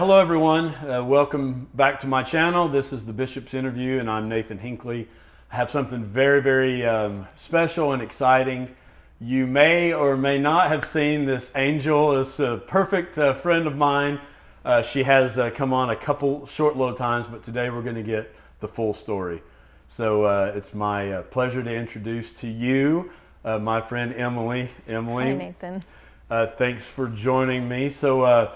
Hello everyone, welcome back to my channel. This is the Bishop's Interview and I'm Nathan Hinckley. I have something very special and exciting. You may or may not have seen this angel. It's a perfect friend of mine. She has come on a couple short little times, but today we're going to get the full story. So it's my pleasure to introduce to you my friend Emily. Emily. Hi Nathan. Thanks for joining me. So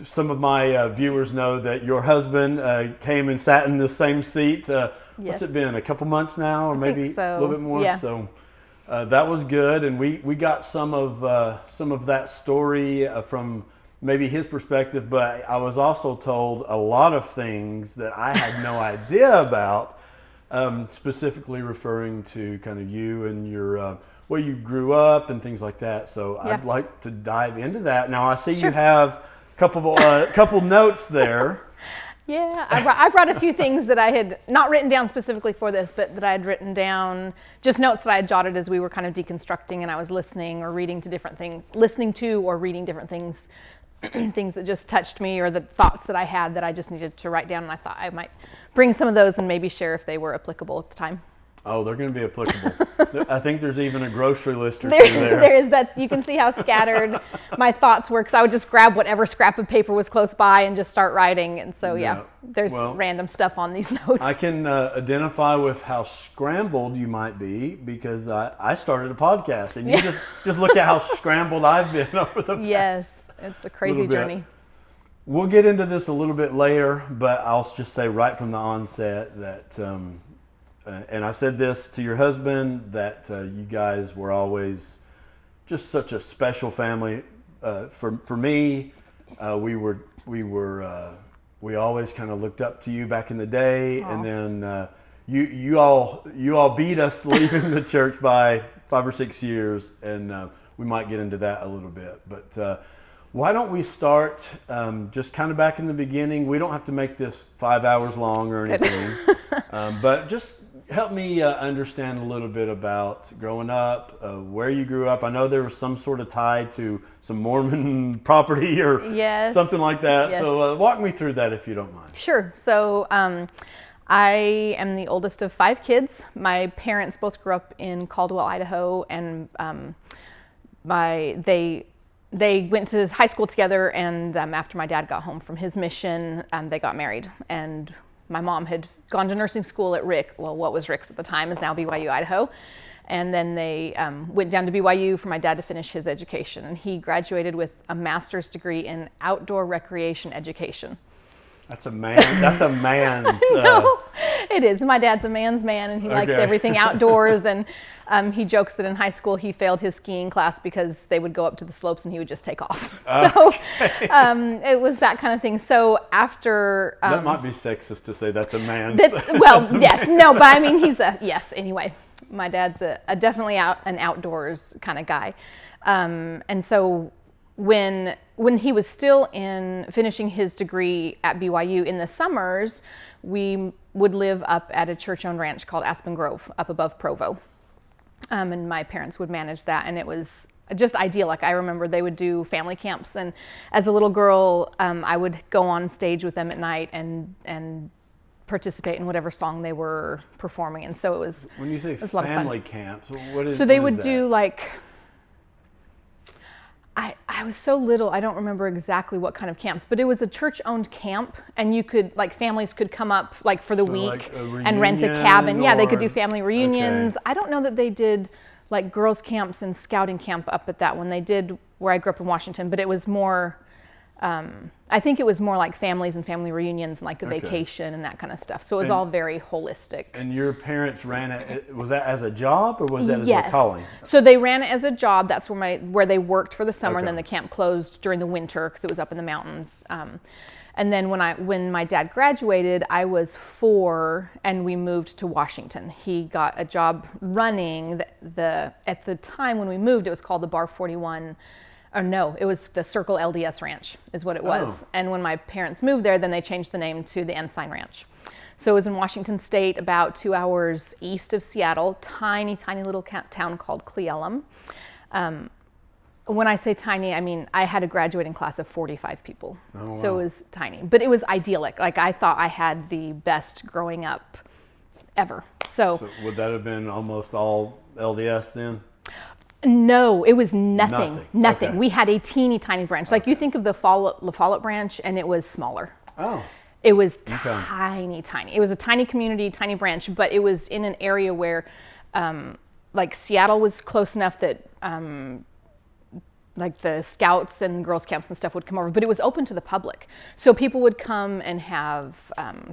some of my viewers know that your husband came and sat in the same seat. Yes. What's it been? A couple months now, or maybe so. a little bit more. Yeah. So that was good, and we got some of that story from maybe his perspective. But I was also told a lot of things that I had no idea about, specifically referring to kind of you and your where you grew up and things like that. So Yeah. I'd like to dive into that. Now I see Sure. you have couple notes there. Yeah, I brought a few things that I had not written down specifically for this, but that I had written down, just notes that I had jotted as we were kind of deconstructing and I was listening or reading to different things, listening to or reading different things, things that just touched me or the thoughts that I had that I just needed to write down, and I thought I might bring some of those and maybe share if they were applicable at the time. Oh, they're going to be applicable. I think there's even a grocery list or two there. There is. You can see how scattered my thoughts were, because I would just grab whatever scrap of paper was close by and just start writing. And so, there's random stuff on these notes. I can identify with how scrambled you might be, because I started a podcast, and you just look at how scrambled I've been over the past. Yes, it's a crazy journey. We'll get into this a little bit later, but I'll just say right from the onset that and I said this to your husband, that you guys were always just such a special family. For me, we always kind of looked up to you back in the day. Aww. And then you all beat us leaving the church by 5 or 6 years, and we might get into that a little bit. But why don't we start just kind of back in the beginning? We don't have to make this 5 hours long or anything, but just help me understand a little bit about growing up, where you grew up. I know there was some sort of tie to some Mormon property or something like that. Yes. So walk me through that if you don't mind. Sure. So I am the oldest of 5 kids. My parents both grew up in Caldwell, Idaho, and they went to high school together, and after my dad got home from his mission, they got married. And my mom had gone to nursing school at Rick. Well, what was Rick's at the time is now BYU, Idaho. And then they went down to BYU for my dad to finish his education. And he graduated with a master's degree in outdoor recreation education. That's a man's. No, it is. My dad's a man's man, and he likes everything outdoors. And he jokes that in high school he failed his skiing class because they would go up to the slopes and he would just take off. So it was that kind of thing. So after that might be sexist to say that's a man's. Well, yes, no, but I mean yes. Anyway, my dad's definitely an outdoors kind of guy, and so when he was still in finishing his degree at BYU in the summers, we would live up at a church-owned ranch called Aspen Grove up above Provo. And my parents would manage that, and it was just ideal. Like, I remember they would do family camps, and as a little girl, I would go on stage with them at night and participate in whatever song they were performing. And so it was. When you say family camps, what is? So they what would is do like. I was so little, I don't remember exactly what kind of camps, but it was a church-owned camp, and you could, like, families could come up like for the week and rent a cabin. Yeah, they could do family reunions. Okay. I don't know that they did like girls' camps and scouting camp up at that one. They did where I grew up in Washington, but it was more, I think it was more like families and family reunions and like a vacation and that kind of stuff. So it was all very holistic. And your parents ran it, was that as a job or was that as a calling? So they ran it as a job. That's where they worked for the summer, and then the camp closed during the winter because it was up in the mountains. And then when my dad graduated, I was 4 and we moved to Washington. He got a job running at the time when we moved, it was called the Bar 41. Or no, it was the Circle LDS Ranch is what it was. Oh. And when my parents moved there, then they changed the name to the Ensign Ranch. So it was in Washington State, about 2 hours east of Seattle, tiny, tiny little town called Cle Elum. When I say tiny, I mean I had a graduating class of 45 people. Oh, So wow. it was tiny, but it was idyllic. Like I thought I had the best growing up ever. So would that have been almost all LDS then? No, it was nothing. Nothing. Okay. We had a teeny tiny branch. Like you think of the La Follette branch, and it was smaller. Oh. It was tiny. It was a tiny community, tiny branch, but it was in an area where, like Seattle was close enough that, like the scouts and girls camps and stuff would come over, but it was open to the public. So people would come and have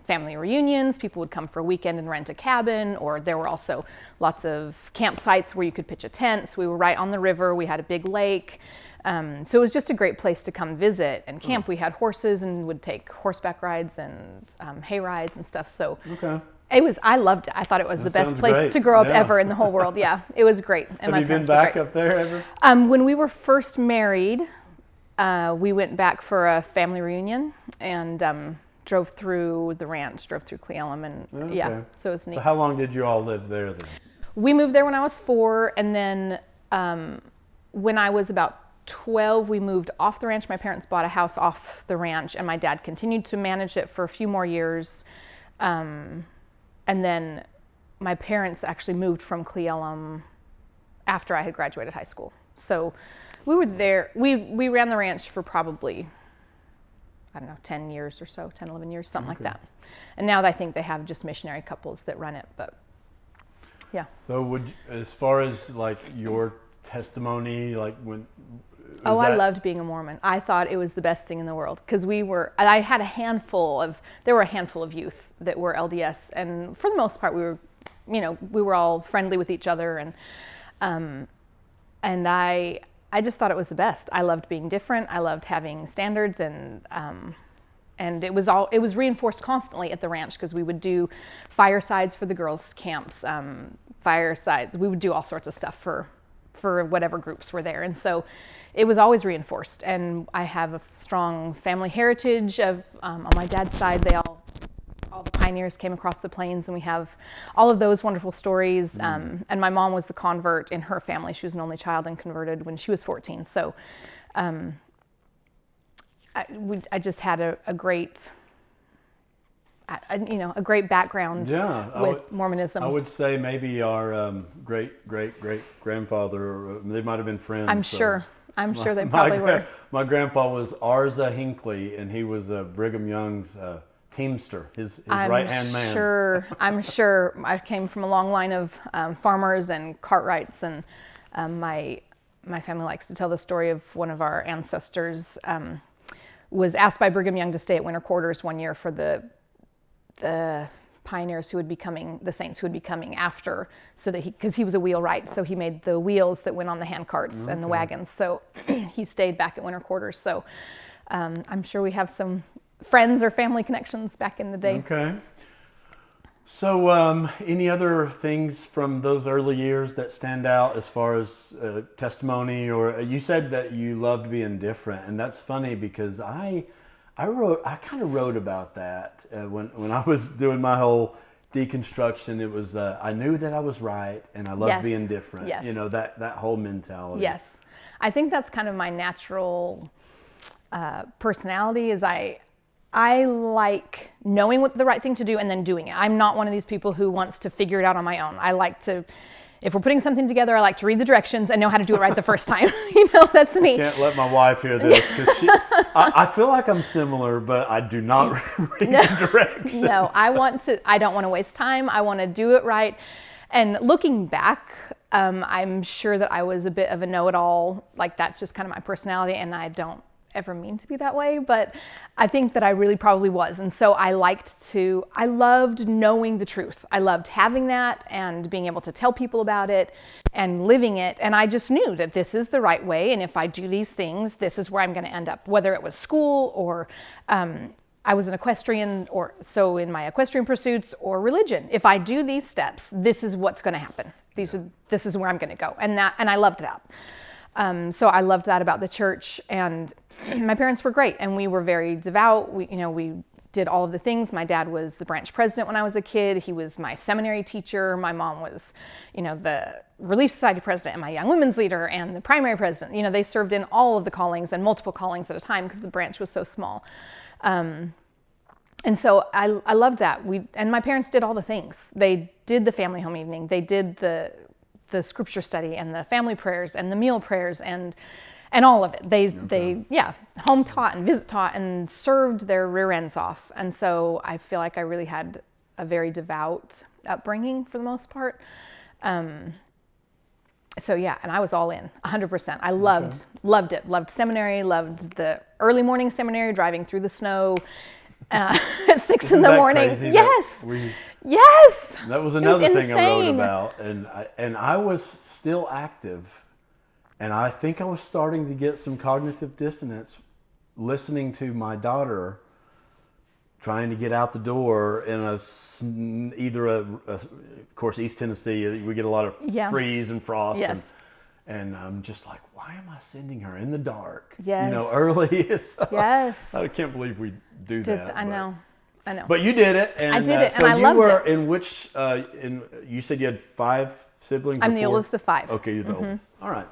family reunions. People would come for a weekend and rent a cabin, or there were also lots of campsites where you could pitch a tent. So we were right on the river. We had a big lake. So it was just a great place to come visit and camp. We had horses and would take horseback rides and hay rides and stuff. So I loved it. I thought it was the best place to grow up ever in the whole world. Yeah, it was great. And have you been back up there ever? When we were first married, we went back for a family reunion and drove through the ranch, drove through Cle Elum, and yeah, so it was neat. So how long did you all live there then? We moved there when I was 4, and then when I was about 12, we moved off the ranch. My parents bought a house off the ranch, and my dad continued to manage it for a few more years. And then my parents actually moved from Cle Elum after I had graduated high school. So we were there. We ran the ranch for probably, I don't know, 10 years or so, 10, 11 years, something like that. And now I think they have just missionary couples that run it, but yeah. So as far as like your testimony, like when... I loved being a Mormon. I thought it was the best thing in the world because there were a handful of youth that were LDS, and for the most part we were all friendly with each other, and I just thought it was the best. I loved being different. I loved having standards, and it was reinforced constantly at the ranch because we would do firesides for the girls' camps, firesides. We would do all sorts of stuff for whatever groups were there, and so it was always reinforced. And I have a strong family heritage of on my dad's side. All the pioneers came across the plains, and we have all of those wonderful stories. And my mom was the convert in her family. She was an only child and converted when she was 14. So I just had a great background with Mormonism. I would say maybe our great grandfather, or they might have been friends. I'm sure they probably were. My grandpa was Arza Hinckley, and he was Brigham Young's teamster, his right-hand man. I'm sure. I came from a long line of farmers and Cartwrights, and my family likes to tell the story of one of our ancestors was asked by Brigham Young to stay at winter quarters one year for the pioneers who would be coming, the saints who would be coming after, so that because he was a wheelwright, so he made the wheels that went on the hand carts and the wagons. So he stayed back at winter quarters. So I'm sure we have some friends or family connections back in the day. Okay. So any other things from those early years that stand out as far as testimony? Or you said that you loved being different, and that's funny because I kind of wrote about that when I was doing my whole deconstruction. It was I knew that I was right, and I loved being different. Yes. You know, that whole mentality. Yes, I think that's kind of my natural personality. Is I like knowing what the right thing to do and then doing it. I'm not one of these people who wants to figure it out on my own. I like to, if we're putting something together, I like to read the directions and know how to do it right the first time. That's me. Can't let my wife hear this because I feel like I'm similar, but I do not read the directions. No, I don't want to waste time. I want to do it right. And looking back, I'm sure that I was a bit of a know-it-all. Like that's just kind of my personality, and I don't ever mean to be that way, but I think that I really probably was. And so I loved knowing the truth. I loved having that and being able to tell people about it and living it. And I just knew that this is the right way. And if I do these things, this is where I'm going to end up, whether it was school or I was an equestrian, or so in my equestrian pursuits, or religion. If I do these steps, this is what's going to happen. This is where I'm going to go. And I loved that. So I loved that about the church, and my parents were great, and we were very devout. We did all of the things. My dad was the branch president when I was a kid. He was my seminary teacher. My mom was, the Relief Society president and my young women's leader and the primary president. They served in all of the callings and multiple callings at a time because the branch was so small. And so I loved that. And my parents did all the things. They did the family home evening. They did the scripture study and the family prayers and the meal prayers and all of it. They home taught and visit taught and served their rear ends off. And so I feel like I really had a very devout upbringing for the most part. And I was all in 100%. I loved it. Loved seminary, loved the early morning seminary, driving through the snow at 6 Isn't in the that morning. crazy Yes. that Yes. That was another thing I wrote insane. about. And I was still active. And I think I was starting to get some cognitive dissonance listening to my daughter trying to get out the door in of course, East Tennessee, we get a lot of freeze and frost. Yes. And I'm just like, why am I sending her in the dark? Yes. Early. So Yes. I can't believe we do that. I know. But you did it. And, I did it, so and I you loved were it. in which, you said you had 5 siblings? I'm or the 4? oldest of 5. Okay, you're the oldest. All right.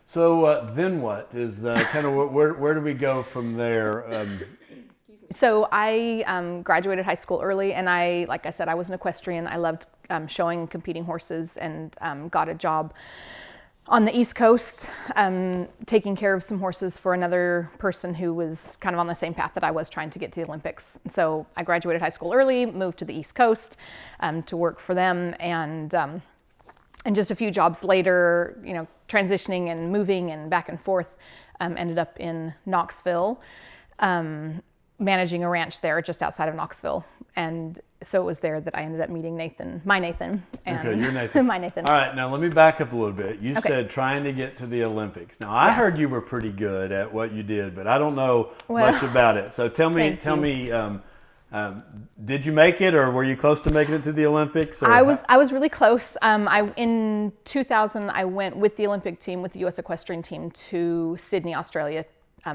So then what is kind of where do we go from there? So I graduated high school early, and like I said, I was an equestrian. I loved showing and competing horses, and got a job on the East Coast, taking care of some horses for another person who was kind of on the same path that I was, trying to get to the Olympics. So I graduated high school early, moved to the East Coast to work for them, and just a few jobs later, transitioning and moving and back and forth, ended up in Knoxville, managing a ranch there just outside of Knoxville. And so it was there that I ended up meeting my Nathan. And Okay, you're Nathan. my Nathan. All right, now let me back up a little bit. You said trying to get to the Olympics. Now I heard you were pretty good at what you did, but I don't know much about it. So tell me, did you make it, or were you close to making it to the Olympics? Or I was really close. In 2000, I went with the Olympic team, with the U.S. equestrian team, to Sydney, Australia,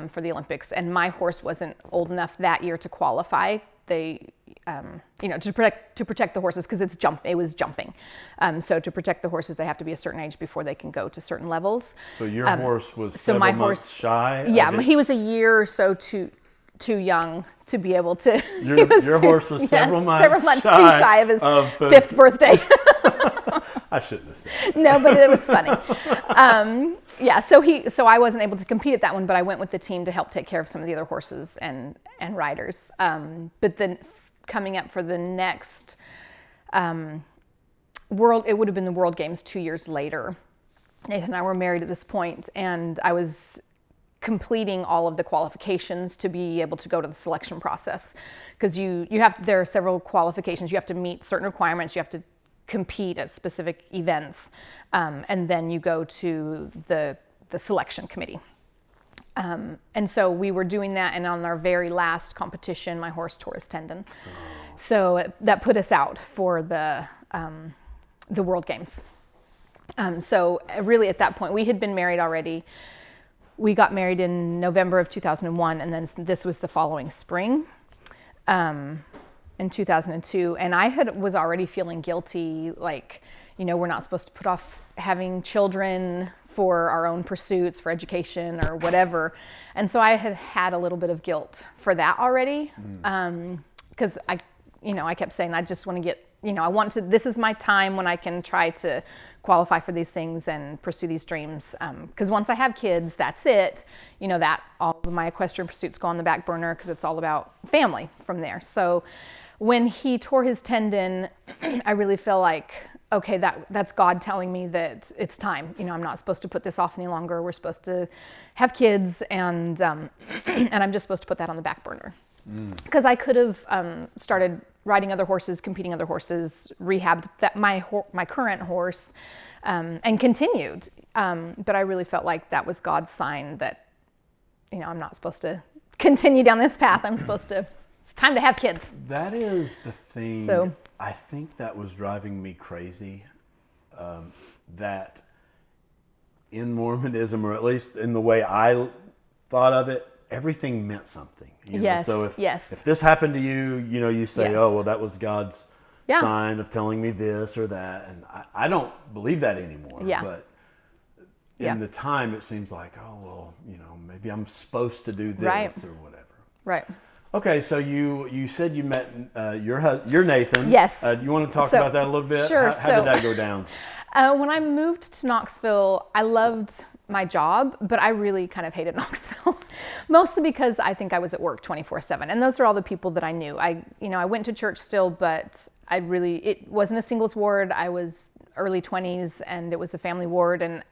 for the Olympics, and my horse wasn't old enough that year to qualify. They, to protect the horses, because it was jumping. So to protect the horses, they have to be a certain age before they can go to certain levels. So your horse was several months shy? Yeah, he was a year or so too young to be able to. Your horse was several months too shy of his 5th birthday. I shouldn't have said. No, but it was funny. So I wasn't able to compete at that one, but I went with the team to help take care of some of the other horses and riders. But then coming up for the next it would have been the World Games 2 years later. Nathan and I were married at this point, and I was completing all of the qualifications to be able to go to the selection process, because there are several qualifications. You have to meet certain requirements. You have to compete at specific events, and then you go to the selection committee. And so we were doing that, and on our very last competition, my horse tore his tendon. So that put us out for the World Games. So really at that point, we had been married already. We got married in November of 2001, and then this was the following spring. In 2002, and I was already feeling guilty, like, we're not supposed to put off having children for our own pursuits, for education or whatever. And so I had a little bit of guilt for that already, because I kept saying, I just want to get, this is my time when I can try to qualify for these things and pursue these dreams. Because once I have kids, that's it. That all of my equestrian pursuits go on the back burner, because it's all about family from there. So when he tore his tendon, I really feel like, okay, that's God telling me that it's time. I'm not supposed to put this off any longer. We're supposed to have kids, and I'm just supposed to put that on the back burner. Because I could have started riding other horses, competing other horses, rehabbed my current horse, and continued. But I really felt like that was God's sign that, I'm not supposed to continue down this path. It's time to have kids. That is the thing. So I think that was driving me crazy, that in Mormonism, or at least in the way I thought of it, everything meant something. You know? Yes, So yes. if this happened to you, you know, you say, Yes. oh, well, that was God's Yeah. sign of telling me this or that. And I don't believe that anymore. Yeah. But Yeah. in the time, it seems like, oh, well, you know, maybe I'm supposed to do this Right. or whatever. Right. Okay, so you said you met your Nathan. Yes. You want to talk So- about that a little bit? sure. How did that go down? When I moved to Knoxville, I loved my job, but I really kind of hated Knoxville, mostly because I think I was at work 24/7. And those are all the people that I knew. I went to church still, but it wasn't a singles ward. I was early 20s and it was a family ward. And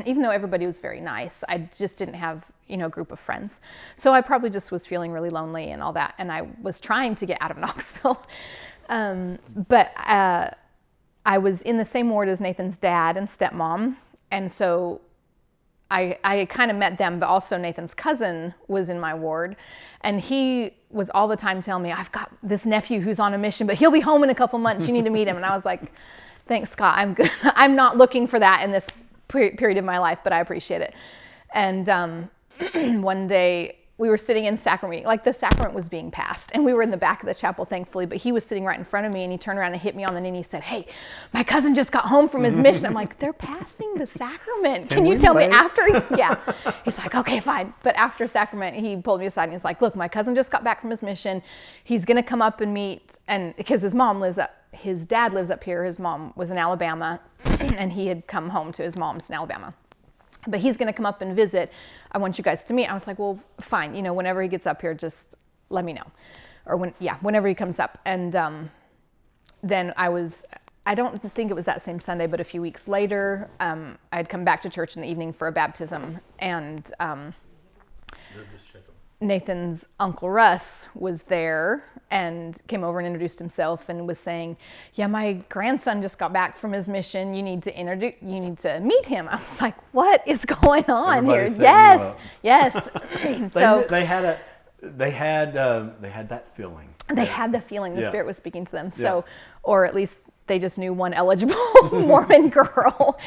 even though everybody was very nice, I just didn't have, a group of friends. So I probably just was feeling really lonely and all that. And I was trying to get out of Knoxville. But I was in the same ward as Nathan's dad and stepmom. And so I kind of met them, but also Nathan's cousin was in my ward. And he was all the time telling me, I've got this nephew who's on a mission, but he'll be home in a couple months. You need to meet him. And I was like, thanks, Scott. I'm good. I'm not looking for that in this period of my life, but I appreciate it. And one day we were sitting in sacrament meeting, like the sacrament was being passed, and we were in the back of the chapel, thankfully, but he was sitting right in front of me, and he turned around and hit me on the knee, and he said, hey, my cousin just got home from his mission. I'm like, they're passing the sacrament. Can you tell me after? Yeah. He's like, okay, fine. But after sacrament, he pulled me aside, and he's like, look, my cousin just got back from his mission. He's going to come up and meet, and because his dad lives up here, his mom was in Alabama, and he had come home to his mom's in Alabama. But he's going to come up and visit. I want you guys to meet. I was like, well, fine. Whenever he gets up here, just let me know. Or whenever he comes up. And then I don't think it was that same Sunday, but a few weeks later, I had come back to church in the evening for a baptism. And Nathan's Uncle Russ was there and came over and introduced himself and was saying, yeah, my grandson just got back from his mission. You need to meet him. I was like, what is going on Everybody's here? Yes. So they had that feeling. they had the feeling the Yeah. Spirit was speaking to them. Yeah. So, or at least they just knew one eligible Mormon girl.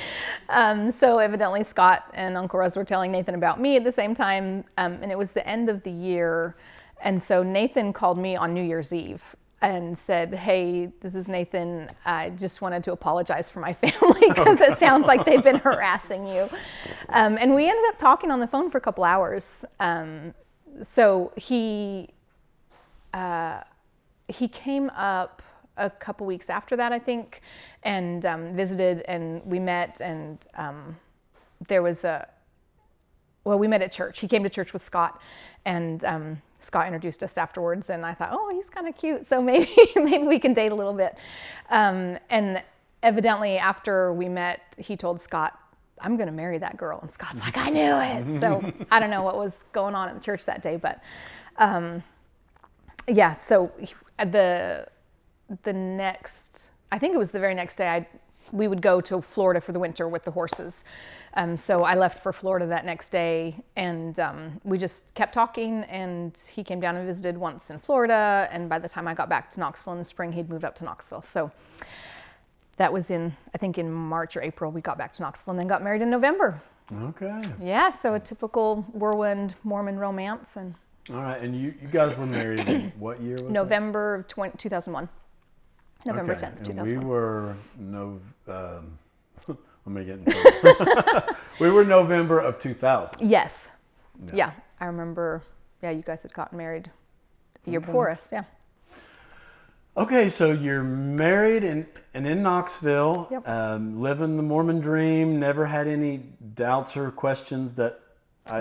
So evidently Scott and Uncle Russ were telling Nathan about me at the same time. And it was the end of the year. And so Nathan called me on New Year's Eve and said, hey, this is Nathan. I just wanted to apologize for my family because it sounds like they've been harassing you. And we ended up talking on the phone for a couple hours. So he came up a couple weeks after that, I think, and visited, and we met, and we met at church. He came to church with Scott, and Scott introduced us afterwards, and I thought, oh, he's kind of cute, so maybe we can date a little bit. And evidently, after we met, he told Scott, I'm going to marry that girl. And Scott's like, I knew it. So I don't know what was going on at the church that day, but so I think it was the very next day, we would go to Florida for the winter with the horses. So I left for Florida that next day, and we just kept talking, and he came down and visited once in Florida, and by the time I got back to Knoxville in the spring, he'd moved up to Knoxville. So that was I think in March or April, we got back to Knoxville and then got married in November. Okay. Yeah, so a typical whirlwind Mormon romance. And All right, and you guys were married in what year was November of 2001. November Okay, 10th, and 2001. we were let me get into it. We were November of 2000. Yes. Yeah. Yeah, I remember. Yeah, you guys had gotten married the year before us. Yeah. Okay, so you're married and in Knoxville, Yep. living the Mormon dream, never had any doubts or questions that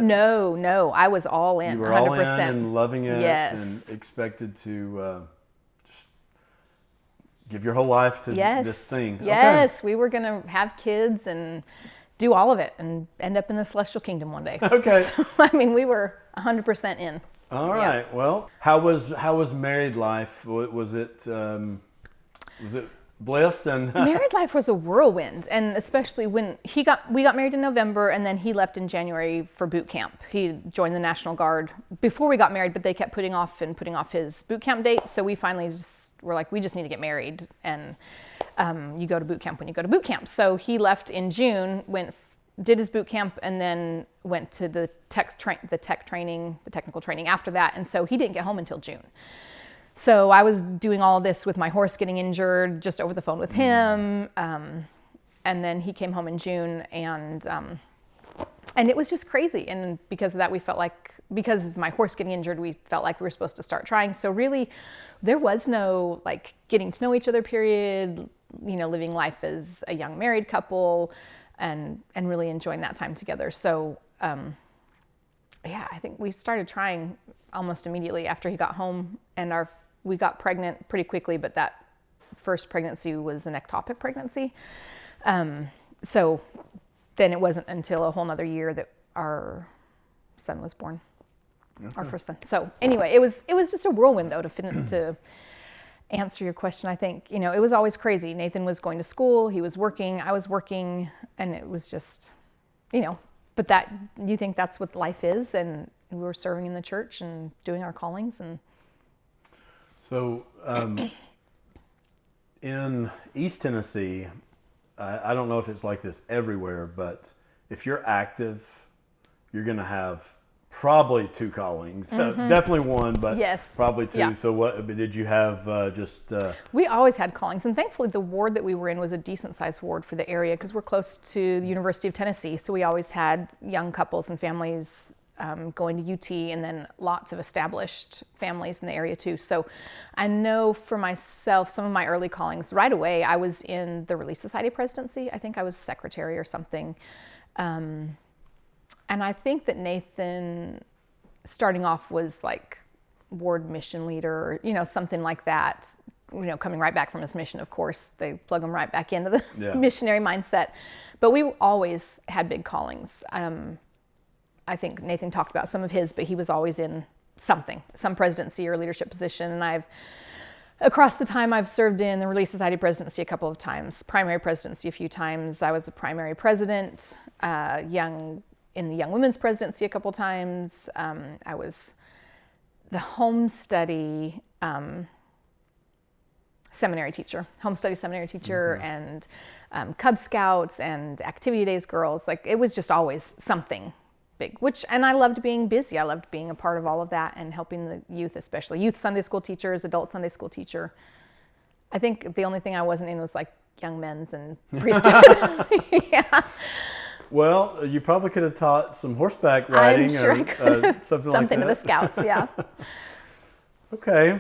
No, I was all in, you were 100%. all in and loving it Yes. and expected to just give your whole life to this thing. Yes, we were going to have kids and do all of it and end up in the celestial kingdom one day. Okay. So, I mean, we were 100% in. All right. Well, how was married life? Was it bliss and Married life was a whirlwind, and especially when we got married in November, and then he left in January for boot camp. He joined the National Guard before we got married, but they kept putting off his boot camp date. So we finally just were like, we just need to get married, and you go to boot camp when you go to boot camp. So he left in June, went did his boot camp, and then went to the technical training after that. And so he didn't get home until June. So I was doing all of this with my horse getting injured, just over the phone with him. And then he came home in June, and it was just crazy. And because of that, we felt like, because of my horse getting injured, we felt like we were supposed to start trying. So really, there was no like getting to know each other period, living life as a young married couple, and really enjoying that time together. So I think we started trying almost immediately after he got home, and we got pregnant pretty quickly, but that first pregnancy was an ectopic pregnancy. So then it wasn't until a whole nother year that our son was born, our first son. So anyway, it was just a whirlwind though to answer your question. I think, it was always crazy. Nathan was going to school, he was working, I was working, and it was just, but that, you think that's what life is, and we were serving in the church and doing our callings. And so in East Tennessee, I don't know if it's like this everywhere, but if you're active, you're going to have probably two callings. Definitely one, but yes. Probably two. Yeah. So what did you have? We always had callings, and thankfully the ward that we were in was a decent sized ward for the area, because we're close to the University of Tennessee. So we always had young couples and families going to UT, and then lots of established families in the area too. So I know for myself, some of my early callings, right away, I was in the Relief Society presidency. I think I was secretary or something. And I think that Nathan, starting off, was like ward mission leader, or, something like that, coming right back from his mission, of course. They plug him right back into the missionary mindset. But we always had big callings. I think Nathan talked about some of his, but he was always in some presidency or leadership position. And across the time, I've served in the Relief Society presidency a couple of times, primary presidency a few times. I was a primary president, in the Young Women's presidency a couple of times. I was the home study seminary teacher, and Cub Scouts and Activity Days girls. Like, it was just always something big, and I loved being busy. I loved being a part of all of that and helping the youth, especially youth Sunday school teachers, adult Sunday school teacher. I think the only thing I wasn't in was like young men's and priesthood. Yeah. Well, you probably could have taught some horseback riding. I'm sure I could. Something like that. To the scouts, yeah. Okay.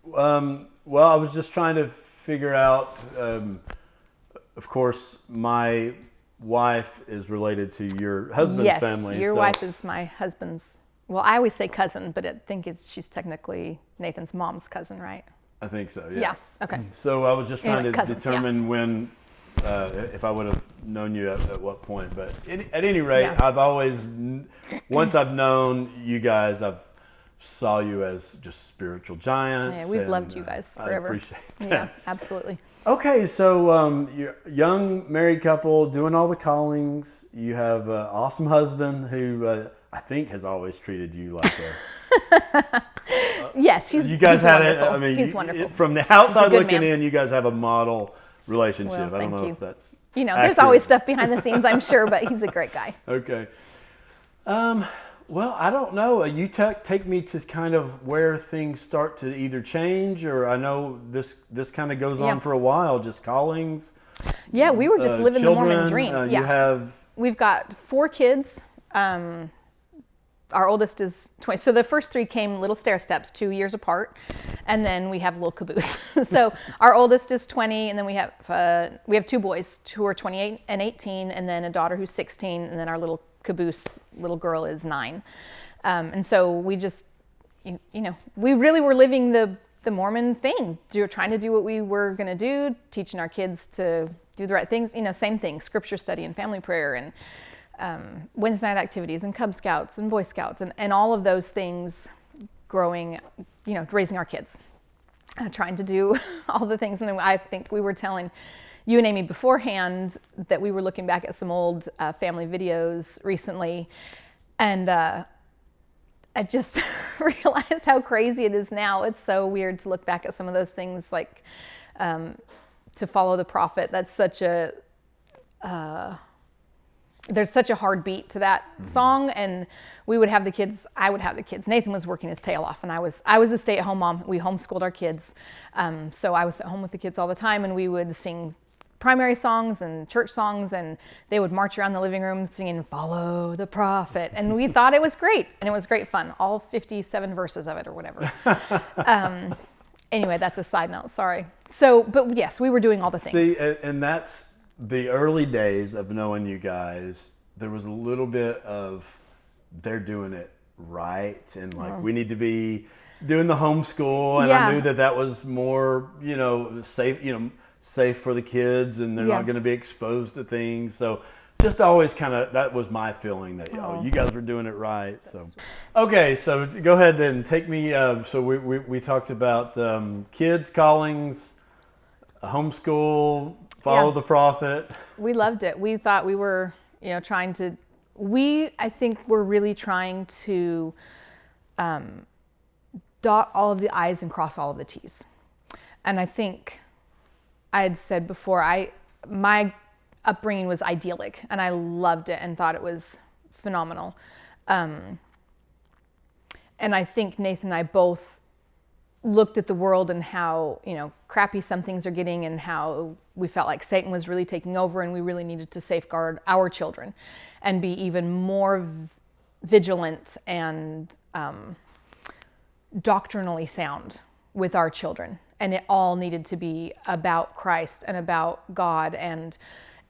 Well, I was just trying to figure out, of course, my wife is related to your husband's family. Yes, your wife is my husband's, well, I always say cousin, but I think she's technically Nathan's mom's cousin, right? I think so, yeah. Yeah, okay. So I was just trying to cousins, determine when, if I would have known you at what point. But at any rate, I've always, once I've known you guys, I've saw you as just spiritual giants. Yeah, we've loved you guys forever. I appreciate that. Yeah, absolutely. Okay, so you're a young married couple doing all the callings. You have an awesome husband who I think has always treated you like a... Yes, you guys he's had wonderful. it. I mean, he's wonderful. From the outside looking man. in, you guys have a model relationship. Well, I don't know you. if that's there's accurate. always stuff behind the scenes, I'm sure, but he's a great guy. Okay. Well, I don't know. You take me to kind of where things start to either change, or I know this kind of goes on for a while, just callings. Yeah, we were just living children, the Mormon dream. You have... We've got 4 kids. Our oldest is 20. So the first 3 came little stair steps, 2 years apart. And then we have little caboose. So our oldest is 20, and then we have 2 boys who are 28 and 18, and then a daughter who's 16, and then our little caboose little girl is 9. And so we just, we really were living the Mormon thing. We were trying to do what we were going to do, teaching our kids to do the right things. Same thing, scripture study and family prayer and Wednesday night activities and Cub Scouts and Boy Scouts and all of those things, growing, raising our kids, trying to do all the things. And I think we were telling you and Amy beforehand that we were looking back at some old family videos recently, and I just realized how crazy it is now. It's so weird to look back at some of those things, like to follow the prophet. That's such a there's such a hard beat to that song, and I would have the kids. Nathan was working his tail off, and I was a stay-at-home mom. We homeschooled our kids, so I was at home with the kids all the time, and we would sing primary songs and church songs, and they would march around the living room singing "Follow the Prophet," and we thought it was great, and it was great fun, all 57 verses of it or whatever. Anyway, that's a side note, sorry. So, but yes, we were doing all the things. See, and that's the early days of knowing you guys. There was a little bit of they're doing it right, and like we need to be doing the homeschool, and I knew that was more, safe for the kids, and they're not going to be exposed to things. So just always kind of, that was my feeling that, you guys were doing it right. So, okay, so go ahead and take me, so we talked about kids, callings, homeschool, follow the prophet. We loved it. We thought we were, trying to, I think we're really trying to dot all of the I's and cross all of the T's. And I think I had said before, my upbringing was idyllic, and I loved it and thought it was phenomenal. And I think Nathan and I both looked at the world and how, crappy some things are getting, and how we felt like Satan was really taking over, and we really needed to safeguard our children and be even more vigilant and doctrinally sound with our children. And it all needed to be about Christ and about God, and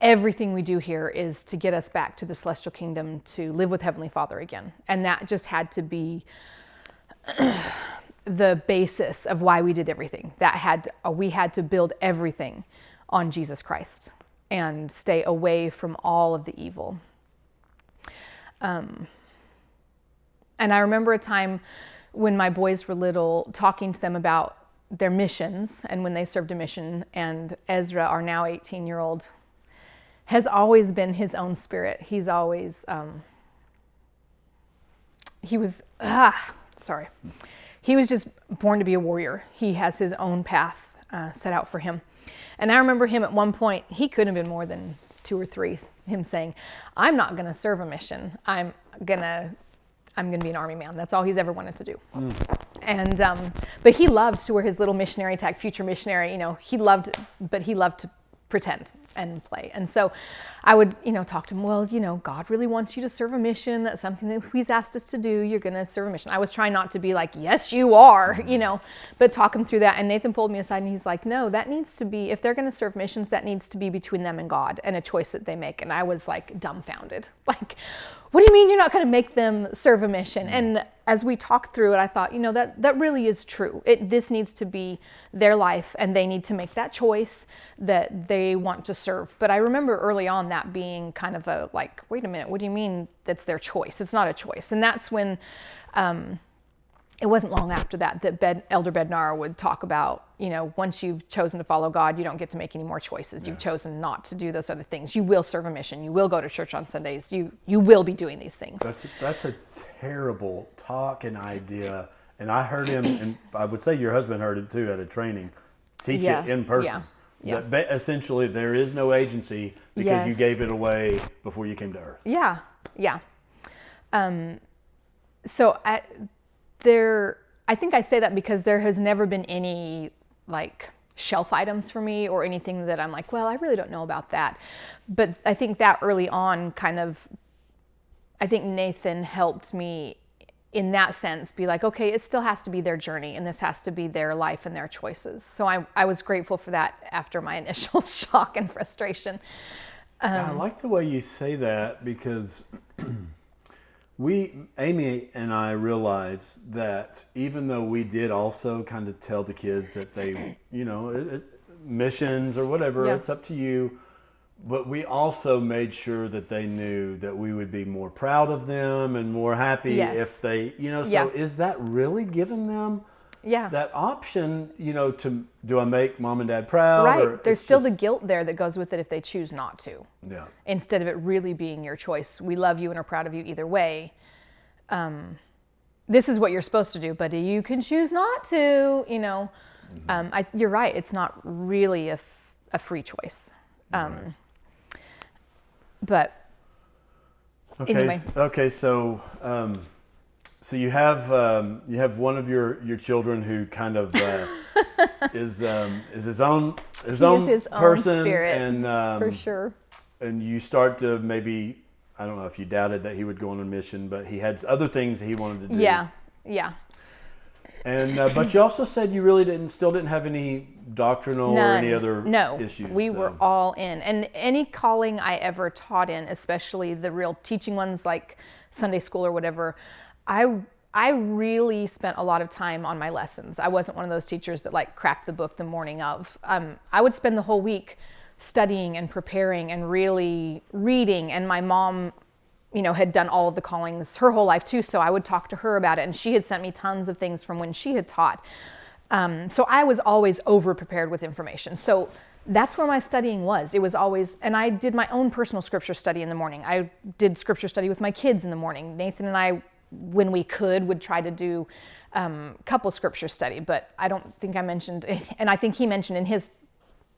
everything we do here is to get us back to the celestial kingdom, to live with Heavenly Father again. And that just had to be the basis of why we did everything. We had to build everything on Jesus Christ and stay away from all of the evil. And I remember a time when my boys were little, talking to them about their missions and when they served a mission, and Ezra, our now 18-year-old, has always been his own spirit. He's always, he was just born to be a warrior. He has his own path set out for him. And I remember him at one point, he couldn't have been more than 2 or 3, him saying, "I'm not going to serve a mission. I'm going to be an army man." That's all he's ever wanted to do. And but he loved to wear his little missionary tag, future missionary. He loved to pretend and play. And so I would, talk to him, well, God really wants you to serve a mission. That's something that he's asked us to do. You're going to serve a mission. I was trying not to be like, yes, you are, but talk him through that. And Nathan pulled me aside and he's like, no, that needs to be, if they're going to serve missions, that needs to be between them and God, and a choice that they make. And I was like dumbfounded. Like, what do you mean you're not going to make them serve a mission? And as we talked through it, I thought, that really is true. This needs to be their life, and they need to make that choice that they want to serve. But I remember early on that being kind of a like, wait a minute, what do you mean that's their choice? It's not a choice. And that's when it wasn't long after that Elder Bednar would talk about, once you've chosen to follow God, you don't get to make any more choices. You've chosen not to do those other things. You will serve a mission. You will go to church on Sundays. You will be doing these things. That's a terrible talk and idea. And I heard him, and I would say your husband heard it too at a training, teach it in person. Yeah. That essentially there is no agency because you gave it away before you came to earth. Yeah. So I think I say that because there has never been any like shelf items for me or anything that I'm like, well, I really don't know about that. But I think that early on I think Nathan helped me in that sense be like, okay, it still has to be their journey, and this has to be their life and their choices. So I was grateful for that after my initial shock and frustration. I like the way you say that, because Amy and I realized that even though we did also kind of tell the kids that they, missions or whatever, it's up to you. But we also made sure that they knew that we would be more proud of them and more happy if they, so is that really giving them that option, do I make mom and dad proud? Right. Or there's still the guilt there that goes with it if they choose not to. Yeah. Instead of it really being your choice. We love you and are proud of you either way. This is what you're supposed to do, but you can choose not to, you're right. It's not really a free choice. But Anyway. Okay. So, so you have one of your children who kind of is his own He is his own person, spirit, and for sure. and you start to maybe, I don't know if you doubted that he would go on a mission, but he had other things that he wanted to do. Yeah. And but you also said you really still didn't have any doctrinal or any other issues. We were all in. And any calling I ever taught in, especially the real teaching ones like Sunday school or whatever, I really spent a lot of time on my lessons. I wasn't one of those teachers that like cracked the book the morning of. I would spend the whole week studying and preparing and really reading. And my mom, had done all of the callings her whole life too. So I would talk to her about it, and she had sent me tons of things from when she had taught. So I was always over prepared with information. So that's where my studying was. It was always, and I did my own personal scripture study in the morning. I did scripture study with my kids in the morning. Nathan and I, when we could, would try to do couple scripture study, but I don't think I mentioned, and I think he mentioned in his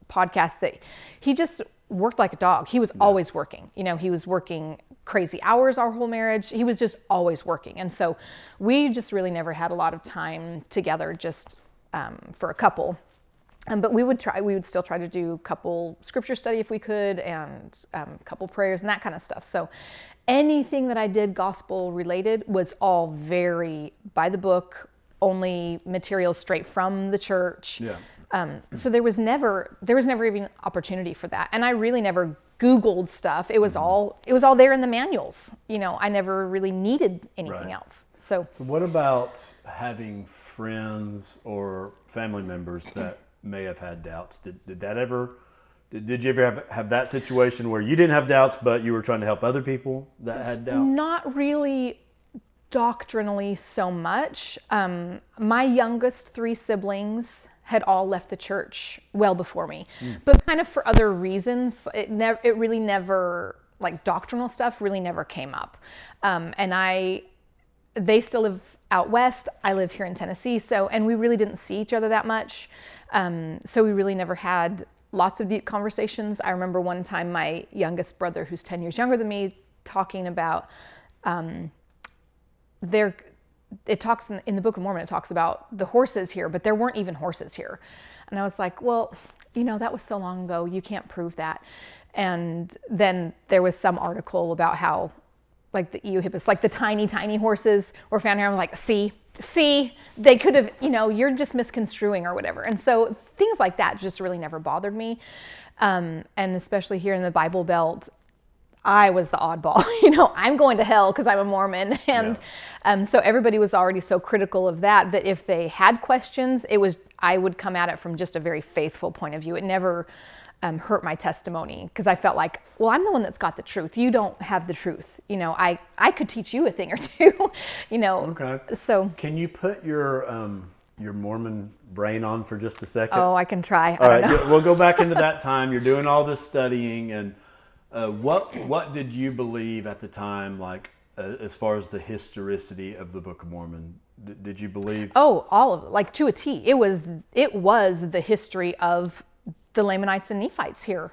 podcast that he just worked like a dog. He was always working. He was working crazy hours our whole marriage. He was just always working. And so we just really never had a lot of time together just for a couple. But we would still try to do couple scripture study if we could, and couple prayers and that kind of stuff. So anything that I did gospel related was all very by the book, only materials straight from the church. Yeah. So there was never even opportunity for that. And I really never Googled stuff. It was all there in the manuals. I never really needed anything else. So what about having friends or family members that may have had doubts? Did you ever have that situation where you didn't have doubts, but you were trying to help other people that had doubts? Not really doctrinally so much. My youngest 3 siblings had all left the church well before me, but kind of for other reasons. It really never, like doctrinal stuff really never came up. And they still live out west. I live here in Tennessee. And we really didn't see each other that much. So we really never had lots of deep conversations. I remember one time my youngest brother, who's 10 years younger than me, talking about it talks in the Book of Mormon, it talks about the horses here, but there weren't even horses here. And I was like, well, that was so long ago, you can't prove that. And then there was some article about how like the Eohippus, like the tiny, tiny horses were found here. I'm like, see, they could have, you're just misconstruing or whatever. And so things like that just really never bothered me. And especially here in the Bible Belt, I was the oddball. I'm going to hell because I'm a Mormon. And so everybody was already so critical of that if they had questions, I would come at it from just a very faithful point of view. It never hurt my testimony, because I felt like, well, I'm the one that's got the truth. You don't have the truth. I could teach you a thing or two. Okay. So can you put your Mormon brain on for just a second? Oh, I can try. All right, we'll go back into that time. You're doing all this studying, and what did you believe at the time, like as far as the historicity of the Book of Mormon? Did you believe? Oh, all of it, like to a T. It was the history of the Lamanites and Nephites here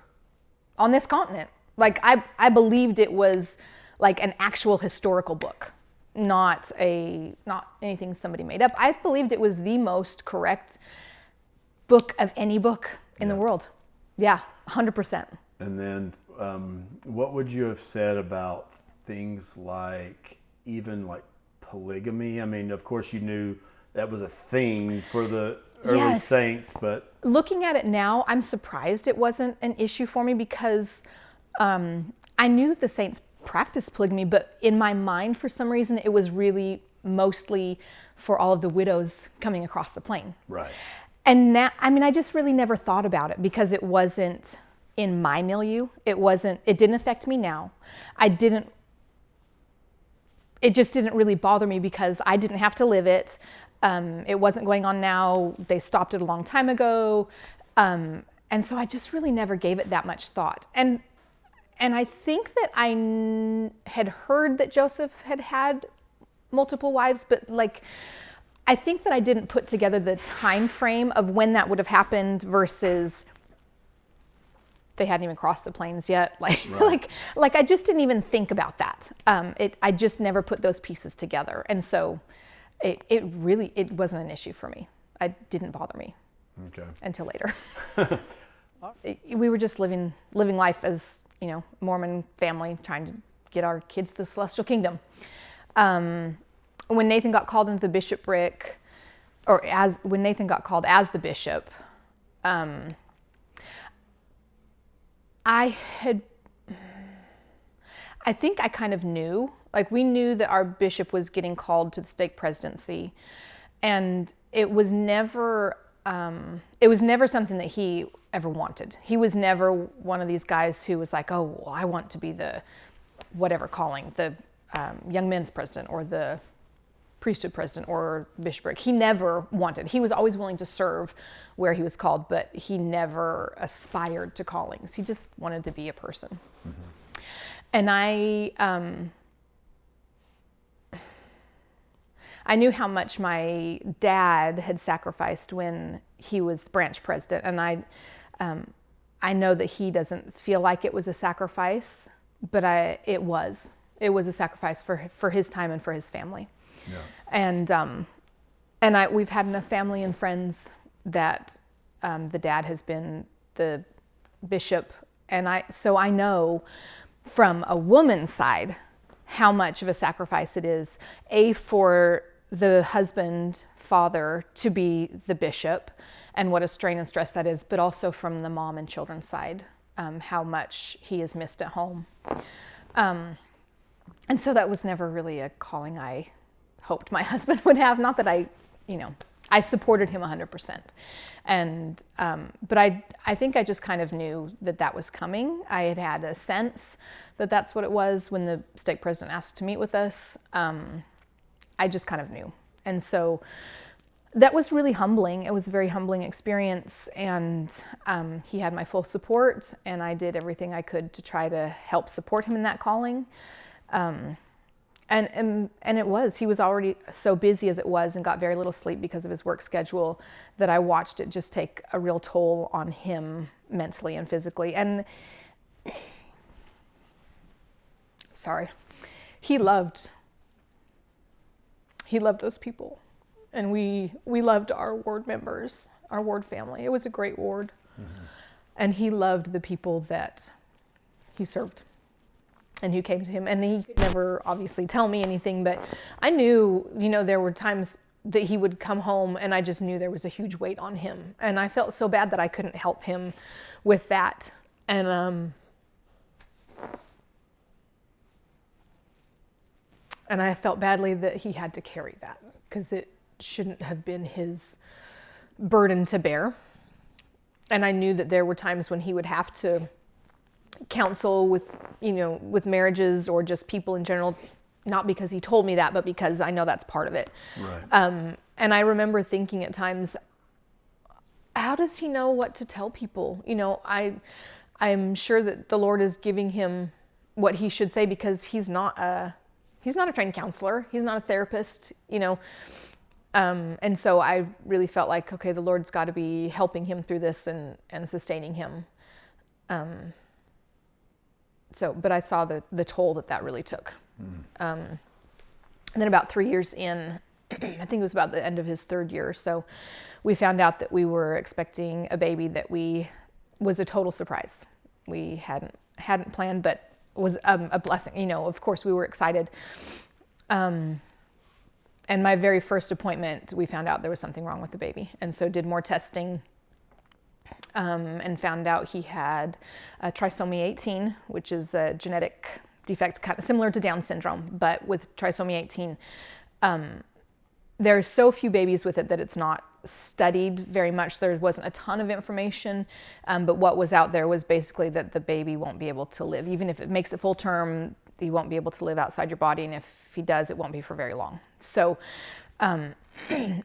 on this continent. Like I believed it was like an actual historical book, not anything somebody made up. I believed it was the most correct book of any book in the world. Yeah, 100%. And then what would you have said about things like even like polygamy? I mean, of course you knew that was a thing for the early saints, but looking at it now, I'm surprised it wasn't an issue for me, because I knew the saints practiced polygamy, but in my mind, for some reason, it was really mostly for all of the widows coming across the plain. Right. And now, I just really never thought about it, because it wasn't in my milieu. It didn't affect me now. It just didn't really bother me, because I didn't have to live it. It wasn't going on now. They stopped it a long time ago. And so I just really never gave it that much thought. And I think that I had heard that Joseph had multiple wives, but I think that I didn't put together the time frame of when that would have happened versus they hadn't even crossed the plains yet. Like, Right. like I just didn't even think about that. I just never put those pieces together. And so it really wasn't an issue for me. It didn't bother me until later. We were just living life as, Mormon family, trying to get our kids to the celestial kingdom. When Nathan got called into the bishopric, when Nathan got called as the bishop, I think I kind of knew, like we knew that our bishop was getting called to the stake presidency, and it was never something that he ever wanted. He was never one of these guys who was like, oh, well, I want to be the whatever calling, the young men's president or the priesthood president or bishopric. He never wanted. He was always willing to serve where he was called, but he never aspired to callings. He just wanted to be a person. Mm-hmm. And I knew how much my dad had sacrificed when he was branch president, and I know that he doesn't feel like it was a sacrifice, but it was a sacrifice for his time and for his family. Yeah. And we've had enough family and friends that the dad has been the bishop, and so I know from a woman's side how much of a sacrifice it is, for the husband, father, to be the bishop, and what a strain and stress that is, but also from the mom and children's side, how much he is missed at home. And so that was never really a calling I hoped my husband would have. Not that I supported him 100%. And, but I think I just kind of knew that was coming. I had a sense that that's what it was when the stake president asked to meet with us. I just kind of knew. And so that was really humbling. It was a very humbling experience. And he had my full support, and I did everything I could to try to help support him in that calling. And he was already so busy as it was, and got very little sleep because of his work schedule, that I watched it just take a real toll on him mentally and physically. And he loved those people, and we loved our ward members, our ward family. It was a great ward. Mm-hmm. And he loved the people that he served and who came to him. And he could never obviously tell me anything, but I knew, there were times that he would come home and I just knew there was a huge weight on him. And I felt so bad that I couldn't help him with that. And I felt badly that he had to carry that, because it shouldn't have been his burden to bear. And I knew that there were times when he would have to counsel with marriages or just people in general, not because he told me that, but because I know that's part of it. Right. And I remember thinking at times, how does he know what to tell people? I'm sure that the Lord is giving him what he should say, because he's not a trained counselor. He's not a therapist, and so I really felt like, okay, the Lord's got to be helping him through this and sustaining him. But I saw the toll that really took. And then about 3 years in, I think it was about the end of his third year or so, we found out that we were expecting a baby that was a total surprise. We hadn't planned, but was a blessing. Of course we were excited. And my very first appointment, we found out there was something wrong with the baby. And so did more testing, and found out he had trisomy 18, which is a genetic defect kind of similar to Down syndrome, but with trisomy 18. There are so few babies with it that it's not studied very much. There wasn't a ton of information, but what was out there was basically that the baby won't be able to live. Even if it makes it full term, he won't be able to live outside your body, and if he does, it won't be for very long. So, and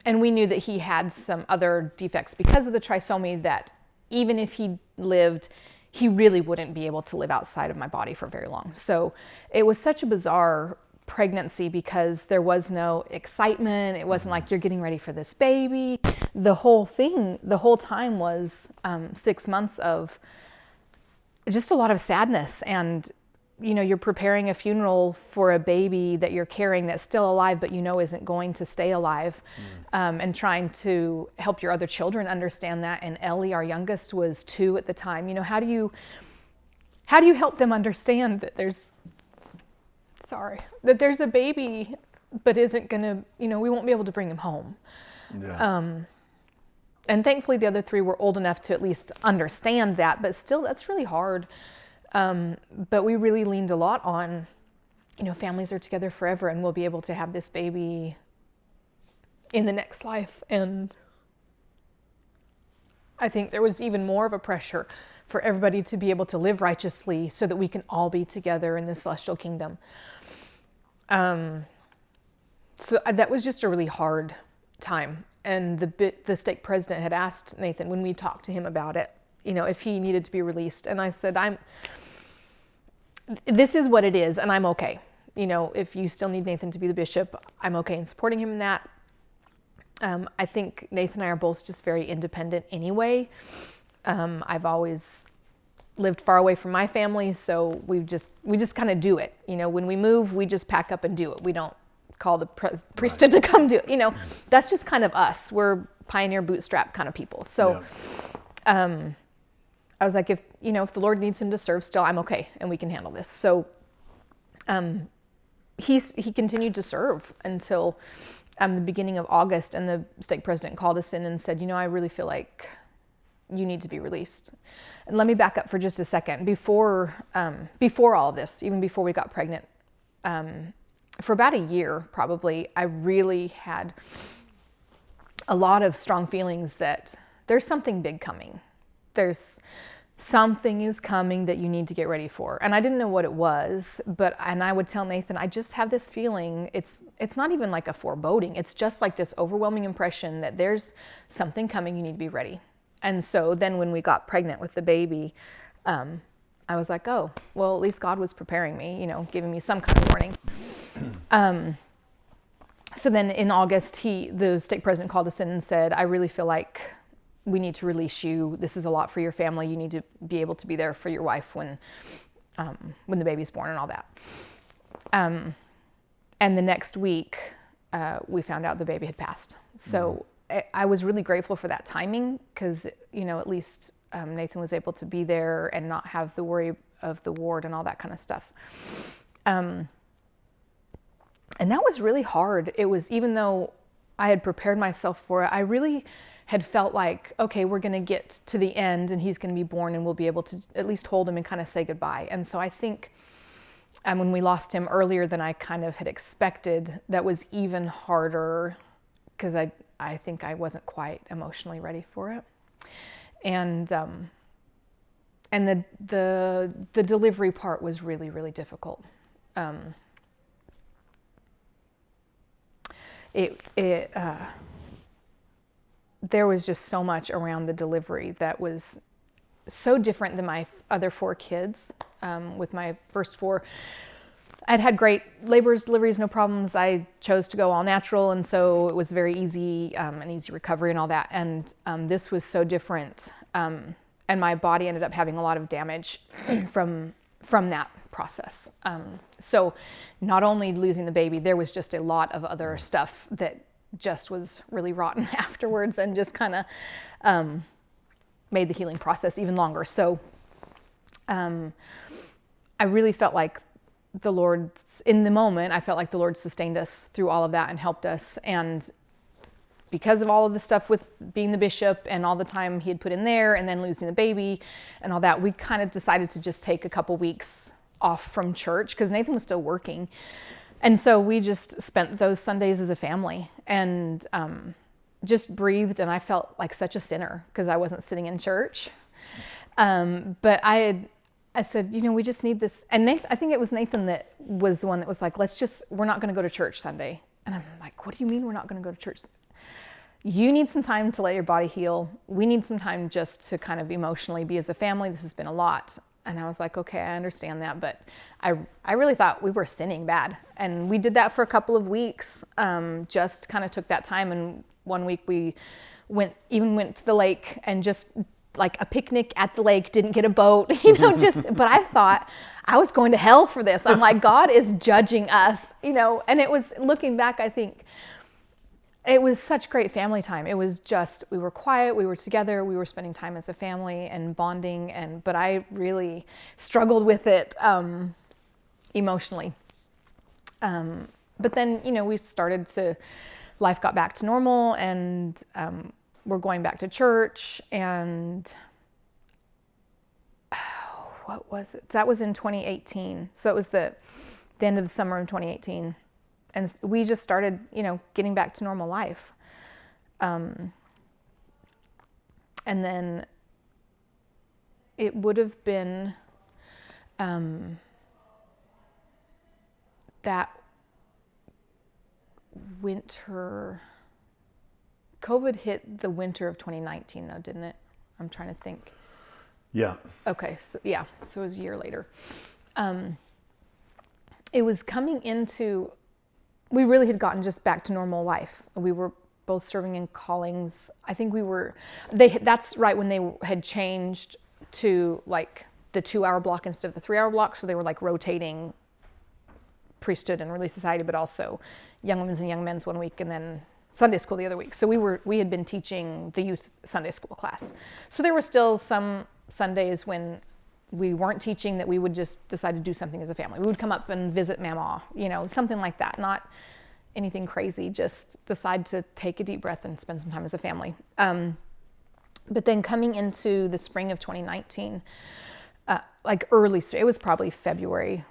we knew that he had some other defects because of the trisomy, that even if he lived, he really wouldn't be able to live outside of my body for very long. So it was such a bizarre pregnancy, because there was no excitement. It wasn't like you're getting ready for this baby. The whole time was 6 months of just a lot of sadness. And, you're preparing a funeral for a baby that you're carrying that's still alive, but isn't going to stay alive, and trying to help your other children understand that. And Ellie, our youngest, was 2 at the time. How do you help them understand that there's a baby, but isn't gonna, we won't be able to bring him home. Yeah. And thankfully the other 3 were old enough to at least understand that, but still that's really hard. But we really leaned a lot on, families are together forever and we'll be able to have this baby in the next life. And I think there was even more of a pressure for everybody to be able to live righteously so that we can all be together in the celestial kingdom. So that was just a really hard time. And the stake president had asked Nathan when we talked to him about it, if he needed to be released. And I said, this is what it is, and I'm okay. If you still need Nathan to be the bishop, I'm okay in supporting him in that. I think Nathan and I are both just very independent anyway. I've always lived far away from my family, so we just kind of do it. When we move, we just pack up and do it. We don't call the priesthood to come do it. That's just kind of us. We're pioneer bootstrap kind of people. So, I was like, if the Lord needs him to serve still, I'm okay, and we can handle this. So, he continued to serve until the beginning of August, and the stake president called us in and said, I really feel like you need to be released. And let me back up for just a second. Before all of this, even before we got pregnant, for about a year probably, I really had a lot of strong feelings that there's something big coming. Something is coming that you need to get ready for. And I didn't know what it was, and I would tell Nathan, I just have this feeling. It's not even like a foreboding. It's just like this overwhelming impression that there's something coming, you need to be ready. And so then when we got pregnant with the baby, I was like, oh, well, at least God was preparing me, giving me some kind of warning. So then in August, the stake president called us in and said, I really feel like we need to release you. This is a lot for your family. You need to be able to be there for your wife when the baby's born and all that. And the next week, we found out the baby had passed. So I was really grateful for that timing because, at least Nathan was able to be there and not have the worry of the ward and all that kind of stuff. And that was really hard. It was, even though I had prepared myself for it, I really had felt like, okay, we're going to get to the end and he's going to be born and we'll be able to at least hold him and kind of say goodbye. And so I think when we lost him earlier than I kind of had expected, that was even harder because I think I wasn't quite emotionally ready for it. And the delivery part was really, really difficult. There was just so much around the delivery that was so different than my other 4 kids. With my first 4, I'd had great labors, deliveries, no problems. I chose to go all natural, and so it was very easy, an easy recovery and all that. And this was so different, and my body ended up having a lot of damage from that process. So not only losing the baby, there was just a lot of other stuff that just was really rotten afterwards and just kind of made the healing process even longer. So I really felt like the Lord, in the moment, I felt like the Lord sustained us through all of that and helped us. And because of all of the stuff with being the bishop and all the time he had put in there and then losing the baby and all that, we kind of decided to just take a couple weeks off from church because Nathan was still working. And so we just spent those Sundays as a family and just breathed. And I felt like such a sinner because I wasn't sitting in church. But I said, we just need this. And Nathan, I think it was Nathan that was the one that was like, we're not going to go to church Sunday. And I'm like, what do you mean we're not going to go to church? You need some time to let your body heal. We need some time just to kind of emotionally be as a family. This has been a lot. And I was like, okay, I understand that. But I really thought we were sinning bad. And we did that for a couple of weeks, just kind of took that time. And one week we went to the lake and just like a picnic at the lake, didn't get a boat, but I thought I was going to hell for this. I'm like, God is judging us, and it was, looking back, I think it was such great family time. It was just, we were quiet, we were together, we were spending time as a family and bonding, but I really struggled with it emotionally. But then, we started to, life got back to normal, and we're going back to church, and what was it? That was in 2018. So it was the end of the summer of 2018. And we just started, getting back to normal life. And then it would have been that winter. COVID hit the winter of 2019, though, didn't it? I'm trying to think. Yeah. Okay, so yeah, so it was a year later. It was coming into, we really had gotten just back to normal life. We were both serving in callings. I think that's right when they had changed to like the 2-hour block instead of the 3-hour block. So they were like rotating priesthood and Relief Society, but also young women's and young men's one week, and then Sunday school the other week. So we had been teaching the youth Sunday school class. So there were still some Sundays when we weren't teaching that we would just decide to do something as a family. We would come up and visit Mama, something like that. Not anything crazy, just decide to take a deep breath and spend some time as a family. But then coming into the spring of 2019, like it was probably February.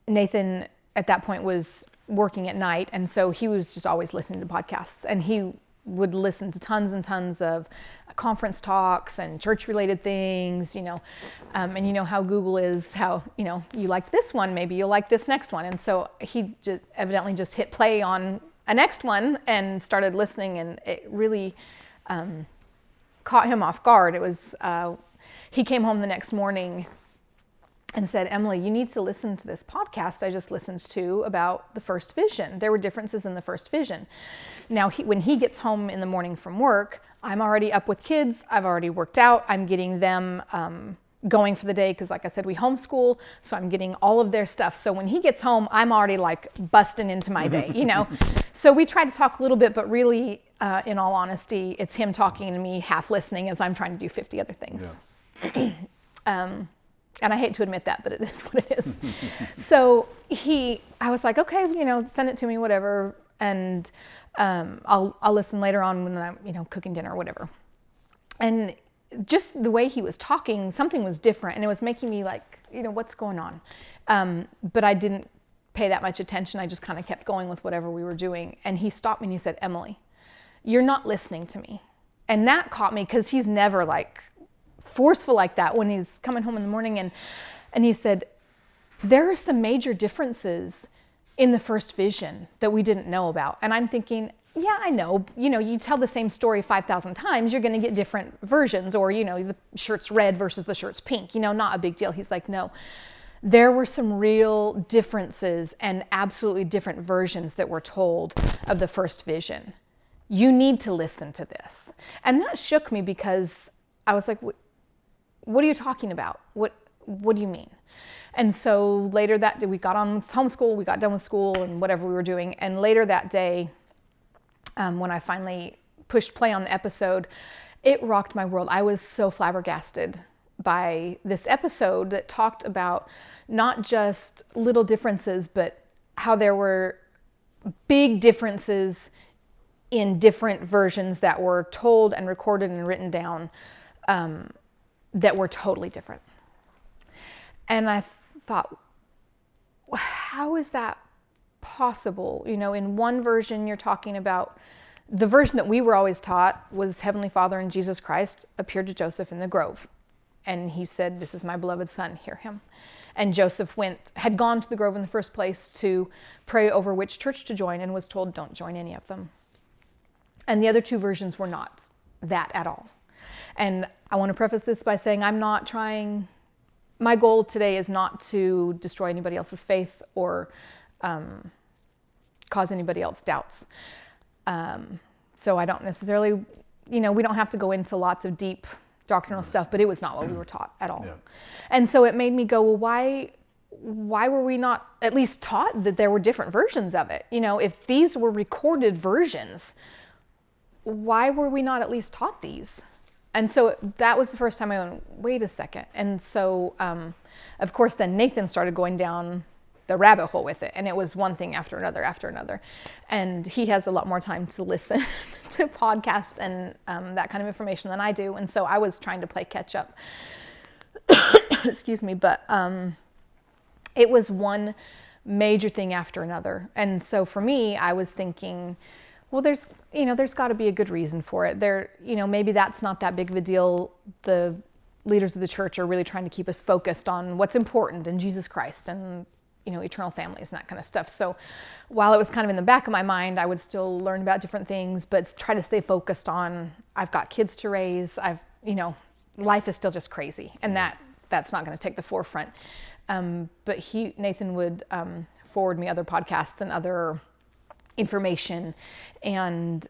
Nathan at that point was working at night, and so he was just always listening to podcasts, and he would listen to tons and tons of conference talks and church related things, and you know how Google is, how, you like this one, maybe you'll like this next one. And so he just evidently just hit play on a next one and started listening, and it really caught him off guard. It was, he came home the next morning and said, Emily, you need to listen to this podcast I just listened to about the first vision. There were differences in the first vision. Now, when he gets home in the morning from work, I'm already up with kids. I've already worked out. I'm getting them going for the day because, like I said, we homeschool, so I'm getting all of their stuff. So when he gets home, I'm already like busting into my day, So we try to talk a little bit, but really, in all honesty, it's him talking to me, half listening as I'm trying to do 50 other things. Yeah. And I hate to admit that, but it is what it is. So I was like, okay, send it to me, whatever. And I'll listen later on when I'm, cooking dinner or whatever. And just the way he was talking, something was different, and it was making me like, what's going on? But I didn't pay that much attention. I just kind of kept going with whatever we were doing. And he stopped me and he said, Emily, you're not listening to me. And that caught me because he's never like forceful like that when he's coming home in the morning. And he said, there are some major differences in the first vision that we didn't know about. And I'm thinking, yeah, I know, you tell the same story 5,000 times, you're going to get different versions, or, the shirt's red versus the shirt's pink, not a big deal. He's like, no, there were some real differences and absolutely different versions that were told of the first vision. You need to listen to this. And that shook me because I was like, what are you talking about? What do you mean? And so later that day, we got on with homeschool, we got done with school and whatever we were doing. And later that day, when I finally pushed play on the episode, it rocked my world. I was so flabbergasted by this episode that talked about not just little differences, but how there were big differences in different versions that were told and recorded and written down that were totally different. And I thought, how is that possible? In one version, you're talking about the version that we were always taught was Heavenly Father and Jesus Christ appeared to Joseph in the grove. And he said, this is my beloved son, hear him. And Joseph had gone to the grove in the first place to pray over which church to join and was told, don't join any of them. And the other two versions were not that at all. And I want to preface this by saying my goal today is not to destroy anybody else's faith or cause anybody else doubts. So I don't necessarily, we don't have to go into lots of deep doctrinal stuff, but it was not what we were taught at all. Yeah. And so it made me go, well, why were we not at least taught that there were different versions of it? If these were recorded versions, why were we not at least taught these? And so that was the first time I went, wait a second. And so, of course, then Nathan started going down the rabbit hole with it. And it was one thing after another. And he has a lot more time to listen to podcasts and that kind of information than I do. And so I was trying to play catch up. Excuse me. But it was one major thing after another. And so for me, I was thinking, well, there's got to be a good reason for it. Maybe that's not that big of a deal. The leaders of the church are really trying to keep us focused on what's important in Jesus Christ and eternal families and that kind of stuff. So while it was kind of in the back of my mind, I would still learn about different things, but try to stay focused on, I've got kids to raise. Life is still just crazy, and that's not going to take the forefront. But Nathan would forward me other podcasts and other information, and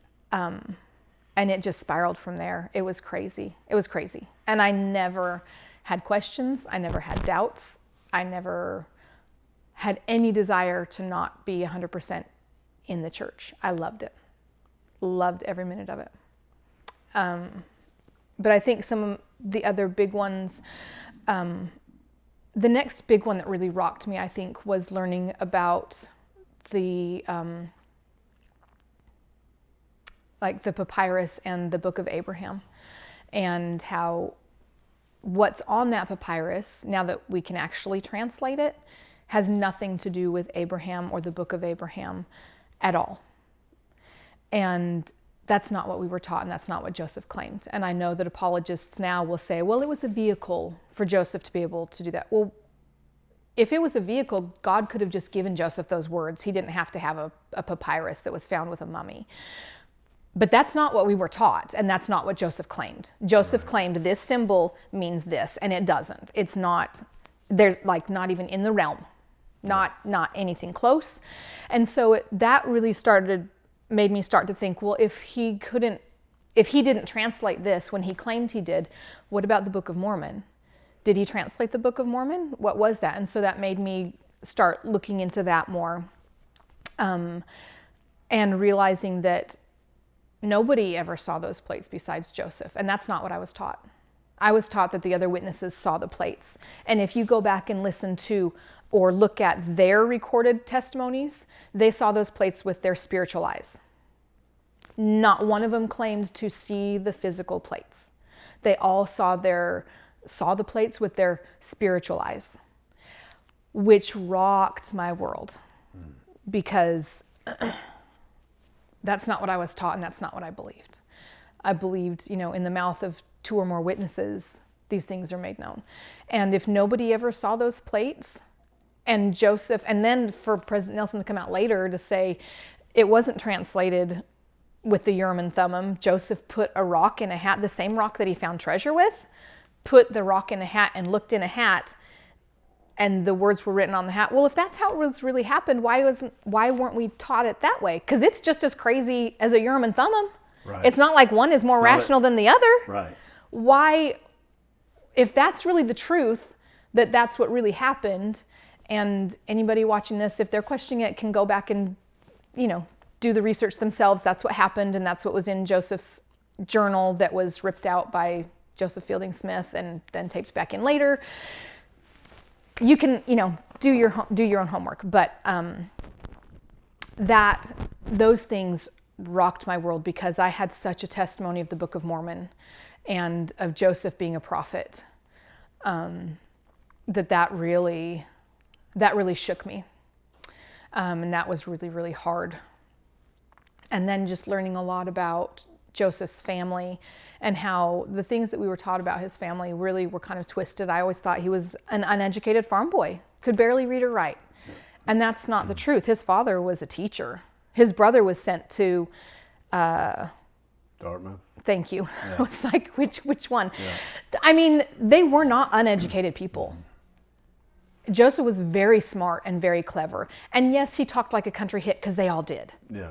it just spiraled from there. It was crazy. And I never had questions. I never had doubts. I never had any desire to not be 100% in the church. I loved it. Loved every minute of it. But I think some of the other big ones, the next big one that really rocked me, I think, was learning about the papyrus and the Book of Abraham, and how what's on that papyrus, now that we can actually translate it, has nothing to do with Abraham or the Book of Abraham at all. And that's not what we were taught, and that's not what Joseph claimed. And I know that apologists now will say, well, it was a vehicle for Joseph to be able to do that. Well, if it was a vehicle, God could have just given Joseph those words. He didn't have to have a papyrus that was found with a mummy. But that's not what we were taught, and that's not what Joseph claimed. Joseph claimed this symbol means this, and it doesn't. It's not, there's not even in the realm, not anything close. And so that really made me start to think, well, if he didn't translate this when he claimed he did, what about the Book of Mormon? Did he translate the Book of Mormon? What was that? And so that made me start looking into that more, and realizing that nobody ever saw those plates besides Joseph. And that's not what I was taught. I was taught that the other witnesses saw the plates. And if you go back and listen to or look at their recorded testimonies, they saw those plates with their spiritual eyes. Not one of them claimed to see the physical plates. They all saw the plates with their spiritual eyes, which rocked my world, because that's not what I was taught, and that's not what I believed. I believed, in the mouth of two or more witnesses, these things are made known. And if nobody ever saw those plates, and Joseph, and then for President Nelson to come out later to say it wasn't translated with the Urim and Thummim, Joseph put a rock in a hat, the same rock that he found treasure with, put the rock in a hat and looked in a hat, and the words were written on the hat. Well, if that's how it was really happened, why weren't we taught it that way? Because it's just as crazy as a Urim and Thummim. Right. It's not like one is more rational than the other. Right. Why, if that's really the truth, that's what really happened, and anybody watching this, if they're questioning it, can go back and, do the research themselves. That's what happened, and that's what was in Joseph's journal that was ripped out by Joseph Fielding Smith and then taped back in later. You can, do your own homework, but those things rocked my world, because I had such a testimony of the Book of Mormon and of Joseph being a prophet, that really shook me, and that was really, really hard. And then just learning a lot about Joseph's family and how the things that we were taught about his family really were kind of twisted. I always thought he was an uneducated farm boy, could barely read or write. And that's not the truth. His father was a teacher. His brother was sent to Dartmouth. Thank you. Yeah. I was like, which one? Yeah. I mean, they were not uneducated people. Joseph was very smart and very clever. And yes, he talked like a country hit, because they all did. Yeah.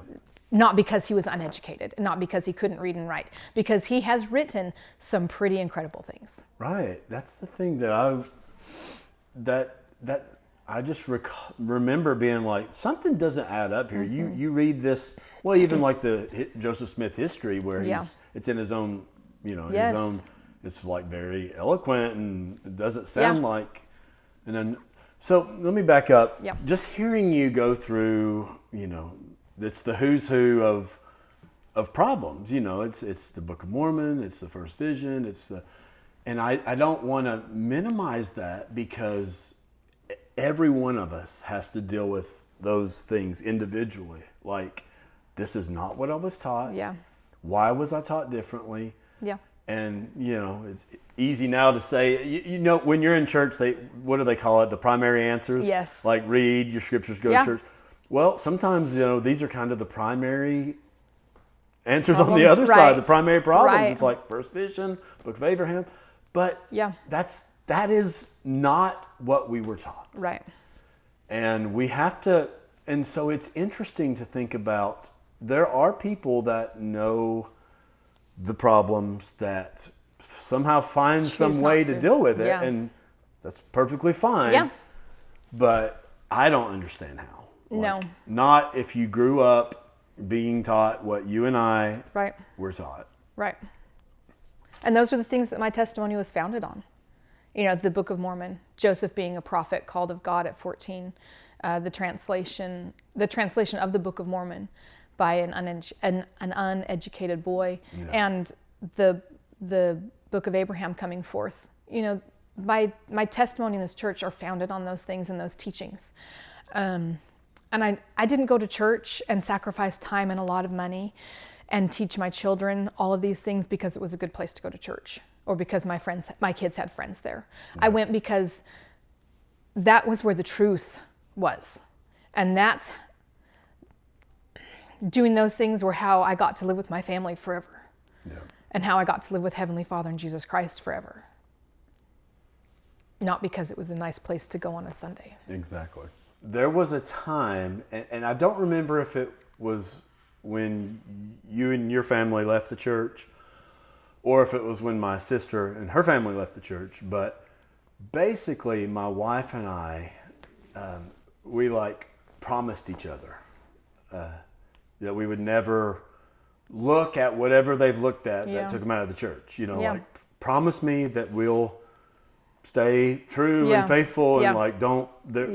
Not because he was uneducated, not because he couldn't read and write, because he has written some pretty incredible things. Right. That's the thing that I just remember being like, something doesn't add up here. You read this, well, even like the Joseph Smith history where it's in his own, his own, it's like very eloquent and it doesn't sound like, and then, so let me back up. Yeah. Just hearing you go through, it's the who's who of problems, it's the Book of Mormon, it's the first vision, and I don't want to minimize that because every one of us has to deal with those things individually. Like, this is not what I was taught. Yeah. Why was I taught differently? Yeah. And, it's easy now to say, when you're in church, what do they call it? The primary answers? Yes. Like, read your scriptures, go to church. Well, sometimes, these are kind of the primary answers problems, on the other side, the primary problems. Right. It's like First Vision, Book of Abraham. But that is not what we were taught. Right. And we have to, and so it's interesting to think about, there are people that know the problems that somehow find some way to deal with it, and that's perfectly fine. Yeah. But I don't understand how. No. Not if you grew up being taught what you and I were taught. Right. And those are the things that my testimony was founded on. The Book of Mormon, Joseph being a prophet called of God at 14, the translation of the Book of Mormon by an uneducated boy, and the Book of Abraham coming forth. My testimony in this church are founded on those things and those teachings. And I didn't go to church and sacrifice time and a lot of money and teach my children all of these things because it was a good place to go to church or because my kids had friends there. Right. I went because that was where the truth was. And that's doing those things were how I got to live with my family forever. Yeah. And how I got to live with Heavenly Father and Jesus Christ forever. Not because it was a nice place to go on a Sunday. Exactly. There was a time, and I don't remember if it was when you and your family left the church or if it was when my sister and her family left the church, but basically my wife and I, we promised each other that we would never look at whatever they've looked at that took them out of the church. Promise me that we'll stay true and faithful and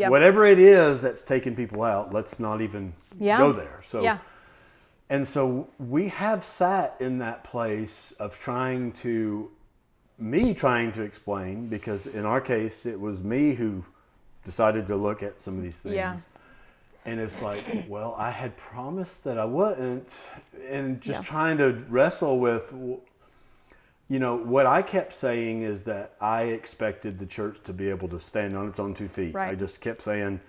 whatever it is that's taking people out, let's not even go there. So, and so we have sat in that place of trying to explain, because in our case, it was me who decided to look at some of these things. Yeah. And it's like, well, I had promised that I wouldn't, and just trying to wrestle with, what I kept saying is that I expected the church to be able to stand on its own 2 feet. Right. I just kept saying,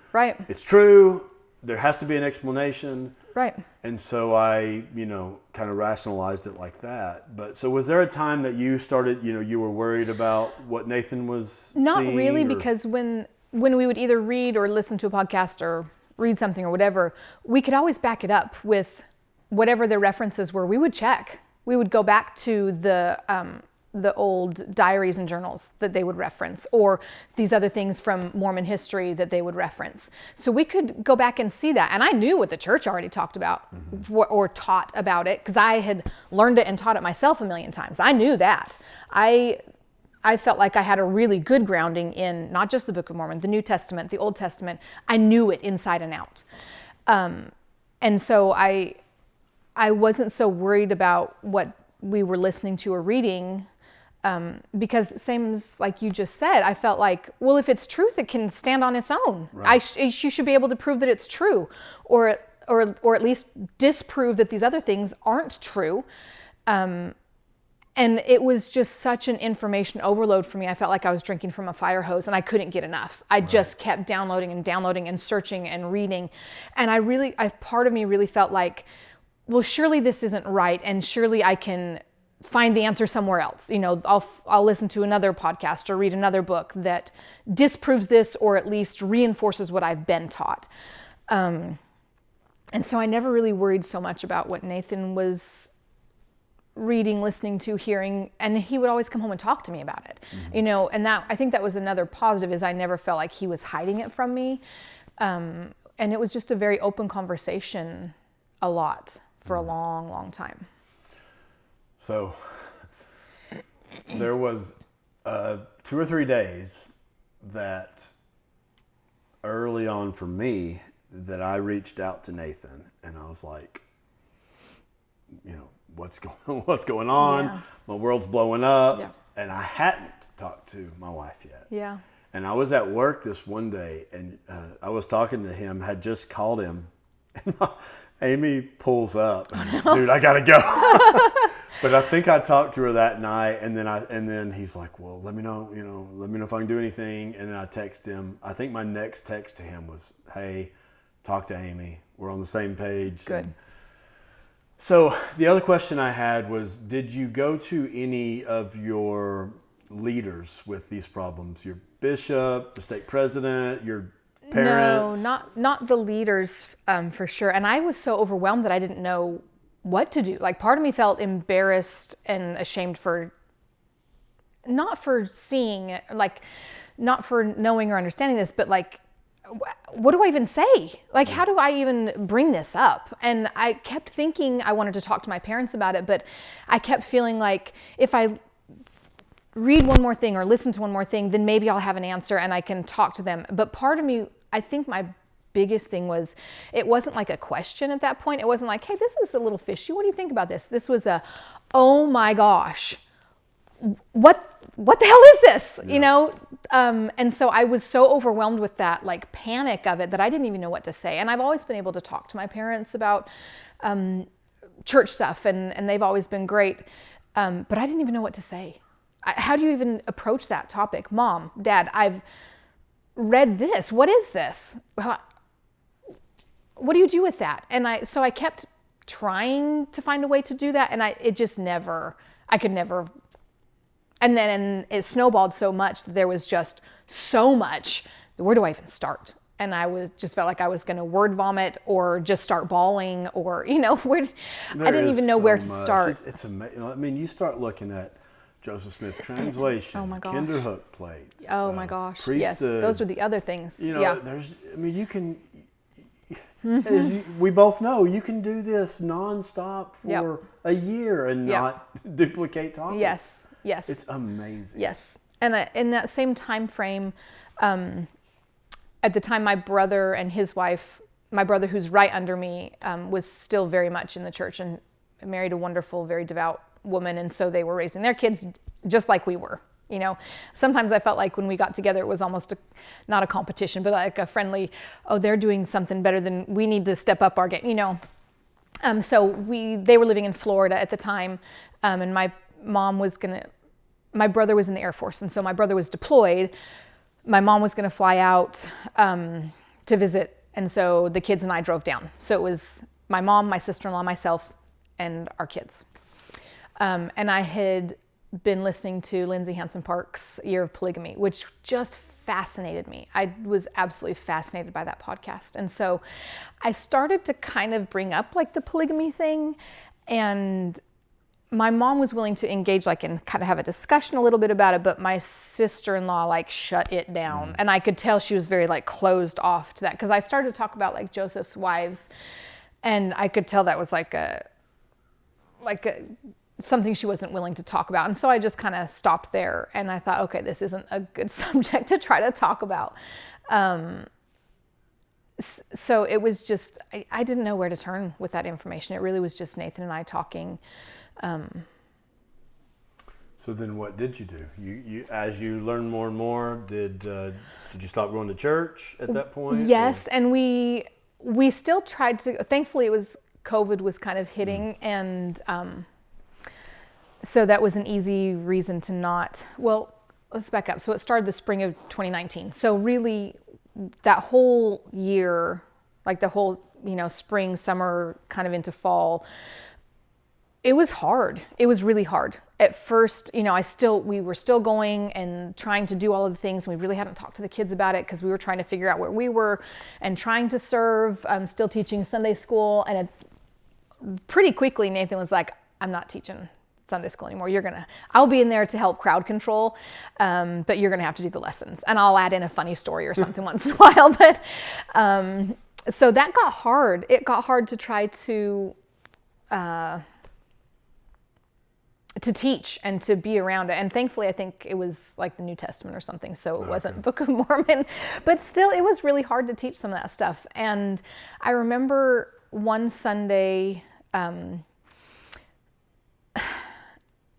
it's true, there has to be an explanation. Right. And so I, kind of rationalized it like that. But so was there a time that you started, you were worried about what Nathan was Not seeing? Not really, because when we would either read or listen to a podcast or read something or whatever, we could always back it up with whatever their references were. We would check. We would go back to the old diaries and journals that they would reference, or these other things from Mormon history that they would reference. So we could go back and see that. And I knew what the church already talked about or taught about it, because I had learned it and taught it myself a million times. I knew that. I felt like I had a really good grounding in not just the Book of Mormon, the New Testament, the Old Testament. I knew it inside and out. And so I wasn't so worried about what we were listening to or reading, because same as like you just said, I felt like, well, if it's truth, it can stand on its own. Right. You should be able to prove that it's true, or at least disprove that these other things aren't true. And it was just such an information overload for me. I felt like I was drinking from a fire hose and I couldn't get enough. I just kept downloading and searching and reading. And part of me really felt like, well, surely this isn't right, and surely I can find the answer somewhere else. I'll listen to another podcast or read another book that disproves this, or at least reinforces what I've been taught. And And so I never really worried so much about what Nathan was reading, listening to, hearing, and he would always come home and talk to me about it. And that, I think that was another positive, is I never felt like he was hiding it from me. And it was just a very open conversation a lot for a long, long time. So there was 2 or 3 days that early on for me that I reached out to Nathan, and I was like, what's going on? Yeah. My world's blowing up. Yeah. And I hadn't talked to my wife yet. Yeah. And I was at work this one day, and I was talking to him, had just called him, and Amy pulls up, and, dude, I gotta go. But I think I talked to her that night, and then he's like, well, let me know if I can do anything. And then I text him. I think my next text to him was, hey, talk to Amy. We're on the same page. Good. And so the other question I had was, did you go to any of your leaders with these problems? Your bishop, the stake president, your parents? No, not the leaders, for sure. And I was so overwhelmed that I didn't know what to do. Like, part of me felt embarrassed and ashamed not for seeing, like, not for knowing or understanding this, but like, what do I even say? Like, how do I even bring this up? And I kept thinking I wanted to talk to my parents about it, but I kept feeling like if I read one more thing or listen to one more thing, then maybe I'll have an answer and I can talk to them. But part of me, I think my biggest thing was, it wasn't like a question at that point. It wasn't like, hey, this is a little fishy. What do you think about this? This was oh my gosh, what the hell is this? Yeah. And so I was so overwhelmed with that, like, panic of it, that I didn't even know what to say. And I've always been able to talk to my parents about church stuff, and they've always been great. But I didn't even know what to say. How do you even approach that topic? Mom, Dad, I've read this. What is this? What do you do with that? And so I kept trying to find a way to do that, and I could never. And then it snowballed so much that there was just so much. Where do I even start? And I just felt like I was going to word vomit or just start bawling, or I didn't even know where to start. It's amazing. I mean, you start looking at Joseph Smith translation, oh my gosh. Kinderhook plates. Oh my gosh. Priesthood. Yes, those are the other things. You can. As we both know, you can do this nonstop for a year and not duplicate topics. Yes. It's amazing. Yes. And in that same time frame, at the time, my brother and his wife, my brother who's right under me, was still very much in the church and married a wonderful, very devout woman. And so they were raising their kids just like we were. Sometimes I felt like when we got together, it was almost not a competition, but like a friendly, oh, they're doing something better than we need to step up our game, So they were living in Florida at the time, and my brother was in the Air Force, and so my brother was deployed. My mom was going to fly out to visit, and so the kids and I drove down. So it was my mom, my sister-in-law, myself, and our kids. And I had been listening to Lindsay Hansen Park's Year of Polygamy, which just fascinated me. I was absolutely fascinated by that podcast. And so I started to kind of bring up like the polygamy thing, and my mom was willing to engage and kind of have a discussion a little bit about it, but my sister-in-law shut it down. And I could tell she was very closed off to that, because I started to talk about Joseph's wives, and I could tell that was something she wasn't willing to talk about. And so I just kind of stopped there, and I thought, okay, this isn't a good subject to try to talk about. So it was just, I didn't know where to turn with that information. It really was just Nathan and I talking. So then what did you do? You as you learned more and more, did you stop going to church at that point? Yes, and we still tried to, thankfully COVID was kind of hitting, and so that was an easy reason to not. Well, let's back up. So it started the spring of 2019. So really that whole year, the whole, spring, summer, kind of into fall, it was hard. It was really hard. at first, we were still going and trying to do all of the things. And we really hadn't talked to the kids about it because we were trying to figure out where we were and trying to serve. Still teaching Sunday school. And pretty quickly, Nathan was like, I'm not teaching Sunday school anymore. I'll be in there to help crowd control, but you're going to have to do the lessons. And I'll add in a funny story or something once in a while. But so that got hard. It got hard to try to teach and to be around it. And thankfully, I think it was like the New Testament or something, so it wasn't Book of Mormon. But still, it was really hard to teach some of that stuff. And I remember one Sunday,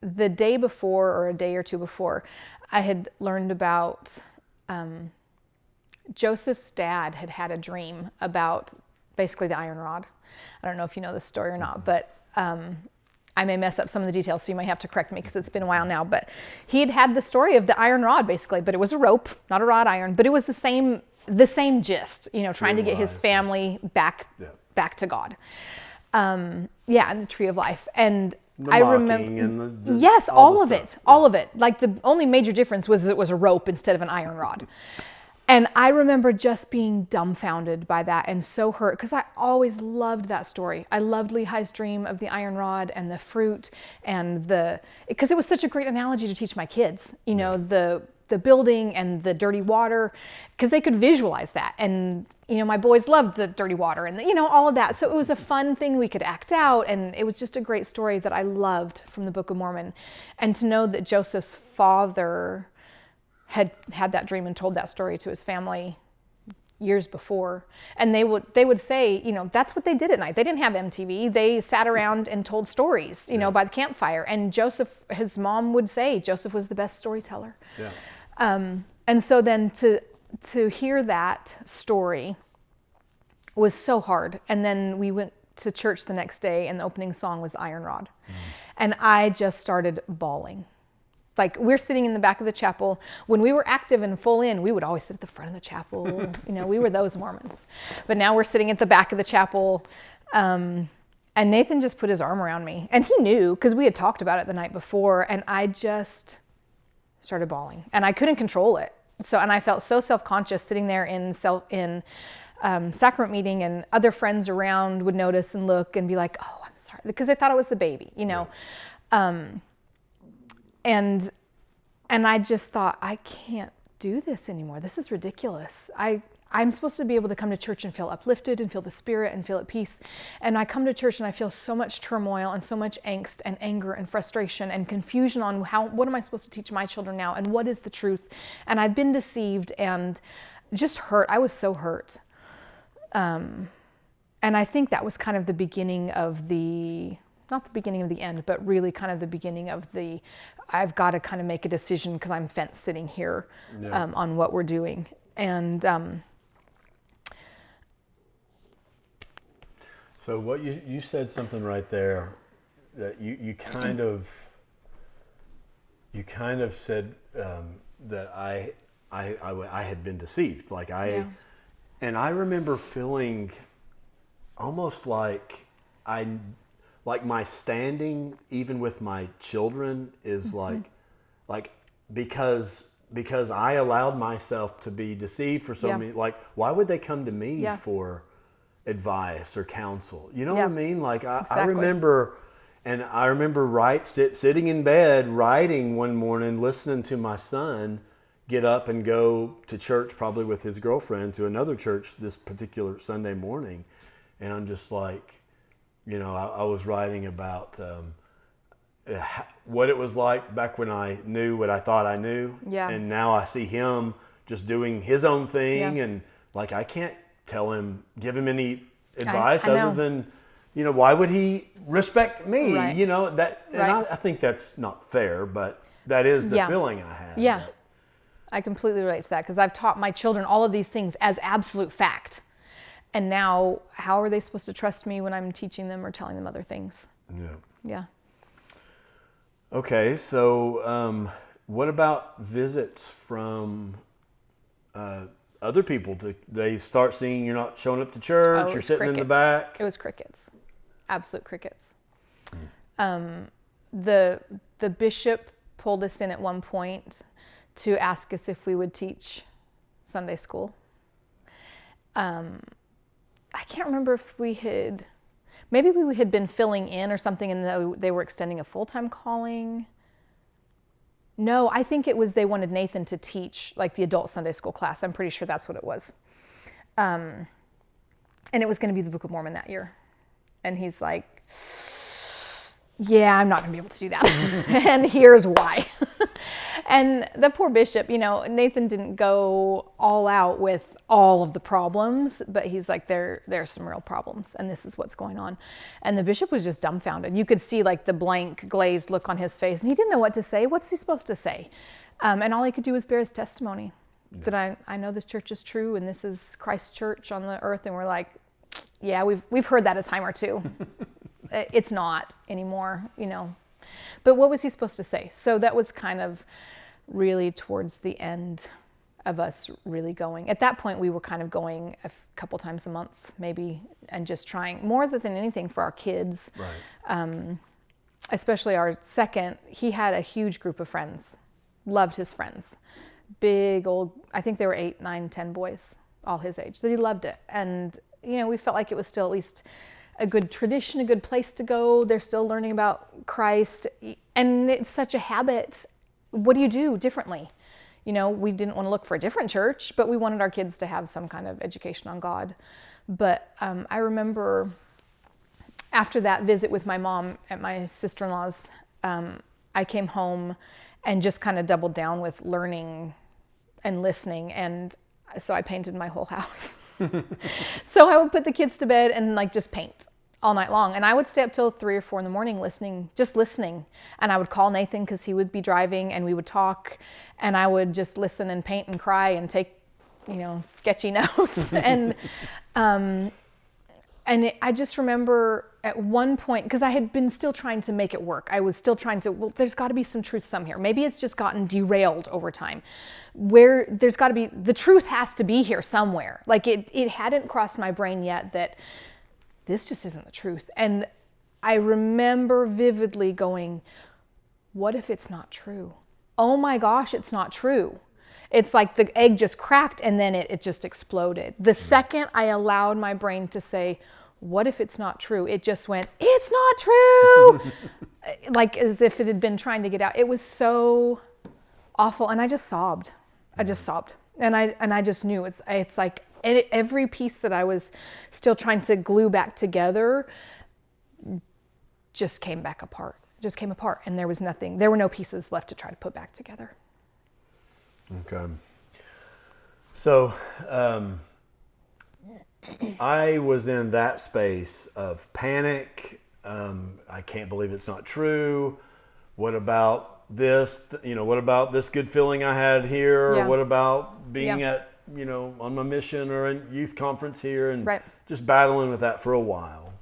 the day before or a day or two before, I had learned about Joseph's dad had a dream about basically the iron rod. I don't know if you know this story or not, but I may mess up some of the details, so you might have to correct me because it's been a while now. But he had the story of the iron rod basically, but it was a rope, not a rod iron, but it was the same gist, trying to get his family back to God. And the tree of life. And I remember, yes, all of it. Like the only major difference was it was a rope instead of an iron rod. And I remember just being dumbfounded by that and so hurt because I always loved that story. I loved Lehi's dream of the iron rod and the fruit and because it was such a great analogy to teach my kids, the building and the dirty water, because they could visualize that. And, my boys loved the dirty water and, all of that. So it was a fun thing we could act out. And it was just a great story that I loved from the Book of Mormon. And to know that Joseph's father had that dream and told that story to his family years before. And they would say, that's what they did at night. They didn't have MTV. They sat around and told stories, by the campfire. And his mom would say Joseph was the best storyteller. Yeah. And so then to hear that story was so hard. And then we went to church the next day and the opening song was Iron Rod. And I just started bawling. Like, we're sitting in the back of the chapel. When we were active and full in, we would always sit at the front of the chapel. We were those Mormons. But now we're sitting at the back of the chapel. And Nathan just put his arm around me. And he knew, because we had talked about it the night before. And I just started bawling. And I couldn't control it. And I felt so self-conscious sitting there in sacrament meeting, and other friends around would notice and look and be like, oh, I'm sorry. Because they thought it was the baby, And I just thought, I can't do this anymore. This is ridiculous. I'm supposed to be able to come to church and feel uplifted and feel the Spirit and feel at peace. And I come to church and I feel so much turmoil and so much angst and anger and frustration and confusion on what am I supposed to teach my children now and what is the truth. And I've been deceived and just hurt. I was so hurt. And I think that was kind of the beginning of not the beginning of the end, but really kind of the beginning of I've got to kind of make a decision because I'm fence sitting here on what we're doing. And so what you said something right there that you kind of said that I had been deceived. And I remember feeling almost like my standing, even with my children, is because I allowed myself to be deceived for so many. Like, why would they come to me for advice or counsel? You know what I mean? Like, I remember sitting in bed writing one morning, listening to my son get up and go to church, probably with his girlfriend, to another church this particular Sunday morning, and I'm just like, I was writing about what it was like back when I knew what I thought I knew. Yeah. And now I see him just doing his own thing. Yeah. And I can't give him any advice other than, why would he respect me? Right. I think that's not fair, but that is the feeling I have. Yeah. I completely relate to that because I've taught my children all of these things as absolute fact. And now, how are they supposed to trust me when I'm teaching them or telling them other things? Yeah. Yeah. Okay, so what about visits from other people? They start seeing you're not showing up to church, you're sitting in the back? It was crickets. Absolute crickets. the bishop pulled us in at one point to ask us if we would teach Sunday school. I can't remember if maybe we had been filling in or something, and they were extending a full-time calling. No, I think it was they wanted Nathan to teach like the adult Sunday school class. I'm pretty sure that's what it was. And it was going to be the Book of Mormon that year. And he's like, yeah, I'm not going to be able to do that. And here's why. And the poor bishop, Nathan didn't go all out with all of the problems, but he's like, there's some real problems, and this is what's going on. And the bishop was just dumbfounded. You could see like the blank, glazed look on his face, and he didn't know what to say. What's he supposed to say? And all he could do was bear his testimony that I know this church is true, and this is Christ's church on the earth. And we're like, yeah, we've heard that a time or two. It's not anymore, But what was he supposed to say? So that was kind of really towards the end of us really going. At that point, we were kind of going a couple times a month, maybe, and just trying more than anything for our kids. Right. Especially our second, he had a huge group of friends, loved his friends. Big old, I think there were 8, 9, 10 boys, all his age, that he loved it. And, we felt like it was still at least a good tradition, a good place to go. They're still learning about Christ. And it's such a habit. What do you do differently? We didn't want to look for a different church, but we wanted our kids to have some kind of education on God. But I remember after that visit with my mom at my sister-in-law's, I came home and just kind of doubled down with learning and listening. And so I painted my whole house. So I would put the kids to bed and just paint all night long. And I would stay up till 3 or 4 in the morning just listening. And I would call Nathan because he would be driving, and we would talk, and I would just listen and paint and cry and take, sketchy notes. I just remember at one point, because I had been still trying to make it work. I was still trying to, there's got to be some truth here. Maybe it's just gotten derailed over time. Where there's got to be, the truth has to be here somewhere. Like it hadn't crossed my brain yet that this just isn't the truth. And I remember vividly going, what if it's not true? Oh my gosh, it's not true. It's like the egg just cracked and then it just exploded. The second I allowed my brain to say, what if it's not true? It just went, it's not true. Like as if it had been trying to get out. It was so awful. And I just sobbed. And I just knew it's like every piece that I was still trying to glue back together just came apart. And there were no pieces left to try to put back together. Okay. So I was in that space of panic. I can't believe it's not true. What about this? What about this good feeling I had here? Yeah. Or what about being at, on my mission or a youth conference here, and right. just battling with that for a while.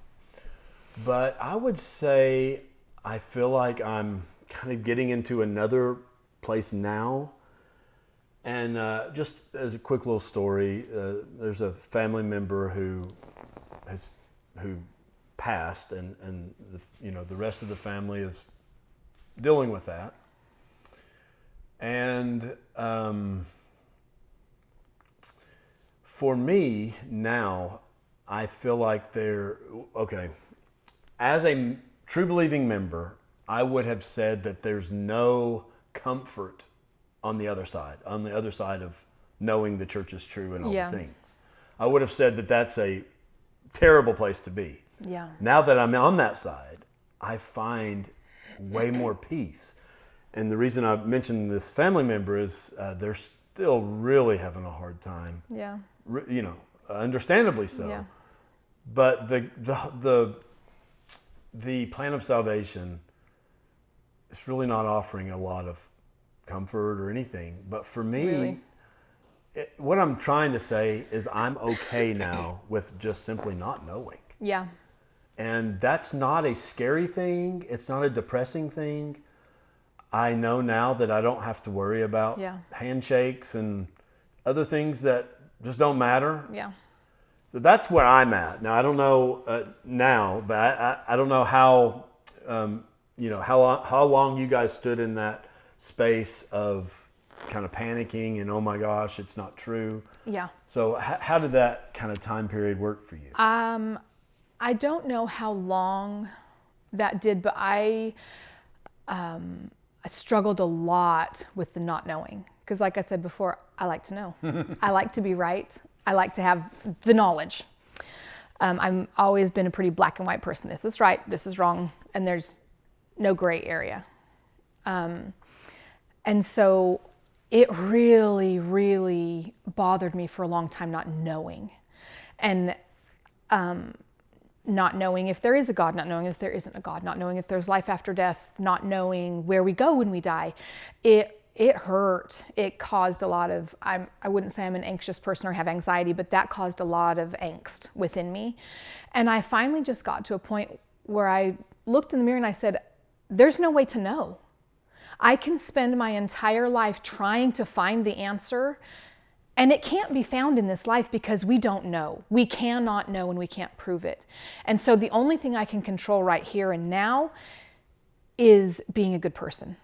But I would say I feel like I'm kind of getting into another place now. And just as a quick little story, there's a family member who passed, and the rest of the family is dealing with that. And for me now, I feel like as a true believing member, I would have said that there's no comfort on the other side of knowing the church is true and all the things. I would have said that that's a terrible place to be. Yeah. Now that I'm on that side, I find way more peace. And the reason I mentioned this family member is they're still really having a hard time. Yeah. Understandably so. Yeah. But the plan of salvation is really not offering a lot of comfort or anything. But for me, really? What I'm trying to say is I'm okay now with just simply not knowing. Yeah. And that's not a scary thing. It's not a depressing thing. I know now that I don't have to worry about handshakes and other things that just don't matter. Yeah. So that's where I'm at. Now, I don't know now, but I don't know how how long you guys stood in that space of kind of panicking and, oh my gosh, it's not true. Yeah. So how did that kind of time period work for you? I don't know how long that did, but I struggled a lot with the not knowing. Because like I said before, I like to know. I like to be right. I like to have the knowledge. I've always been a pretty black and white person. This is right, this is wrong, and there's no gray area. And so it really, really bothered me for a long time not knowing. And not knowing if there is a God, not knowing if there isn't a God, not knowing if there's life after death, not knowing where we go when we die. It hurt. It caused a lot of, I wouldn't say I'm an anxious person or have anxiety, but that caused a lot of angst within me. And I finally just got to a point where I looked in the mirror and I said, there's no way to know. I can spend my entire life trying to find the answer, and it can't be found in this life because we don't know. We cannot know and we can't prove it. And so the only thing I can control right here and now is being a good person.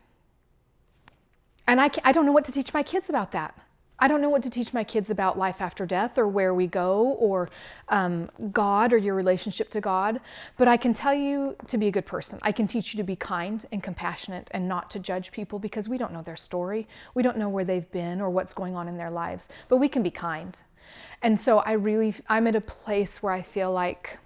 And I don't know what to teach my kids about that. I don't know what to teach my kids about life after death or where we go or God or your relationship to God. But I can tell you to be a good person. I can teach you to be kind and compassionate and not to judge people because we don't know their story. We don't know where they've been or what's going on in their lives. But we can be kind. And so I'm at a place where I feel like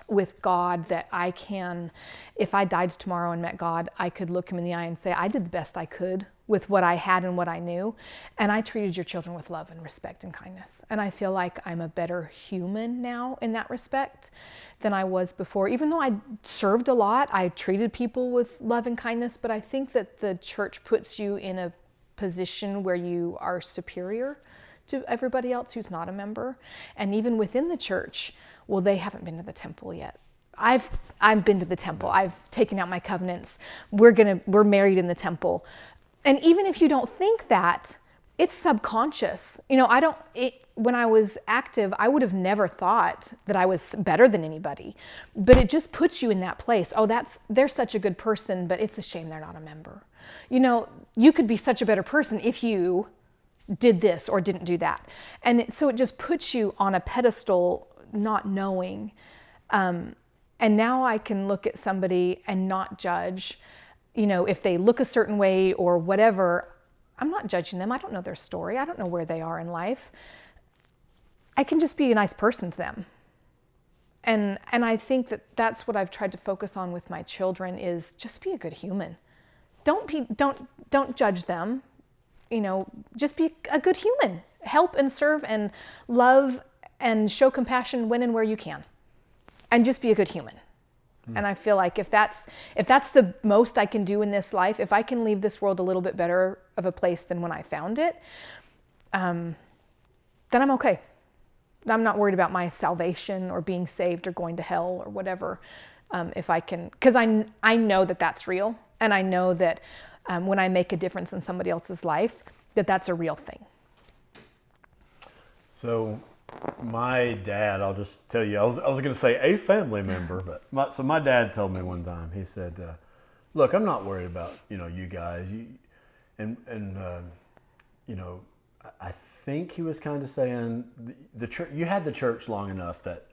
with God that I can, if I died tomorrow and met God, I could look him in the eye and say, I did the best I could with what I had and what I knew. And I treated your children with love and respect and kindness. And I feel like I'm a better human now in that respect than I was before. Even though I served a lot, I treated people with love and kindness, but I think that the church puts you in a position where you are superior to everybody else who's not a member. And even within the church, well, they haven't been to the temple yet. I've been to the temple. I've taken out my covenants. We're married in the temple. And even if you don't think that, it's subconscious. When I was active, I would have never thought that I was better than anybody. But it just puts you in that place. Oh, they're such a good person, but it's a shame they're not a member. You could be such a better person if you did this or didn't do that. And so it just puts you on a pedestal not knowing. And now I can look at somebody and not judge, if they look a certain way or whatever. I'm not judging them. I don't know their story. I don't know where they are in life. I can just be a nice person to them. And I think that that's what I've tried to focus on with my children is just be a good human. Don't judge them. Just be a good human. Help and serve and love and show compassion when and where you can. And just be a good human. And I feel like if that's the most I can do in this life, if I can leave this world a little bit better of a place than when I found it, then I'm okay. I'm not worried about my salvation or being saved or going to hell or whatever. If I can, because I know that that's real. And I know that when I make a difference in somebody else's life, that's a real thing. So my dad, I'll just tell you, I was going to say a family member, but my dad told me one time, he said, look, I'm not worried about, you guys. I think he was kind of saying the church, you had the church long enough that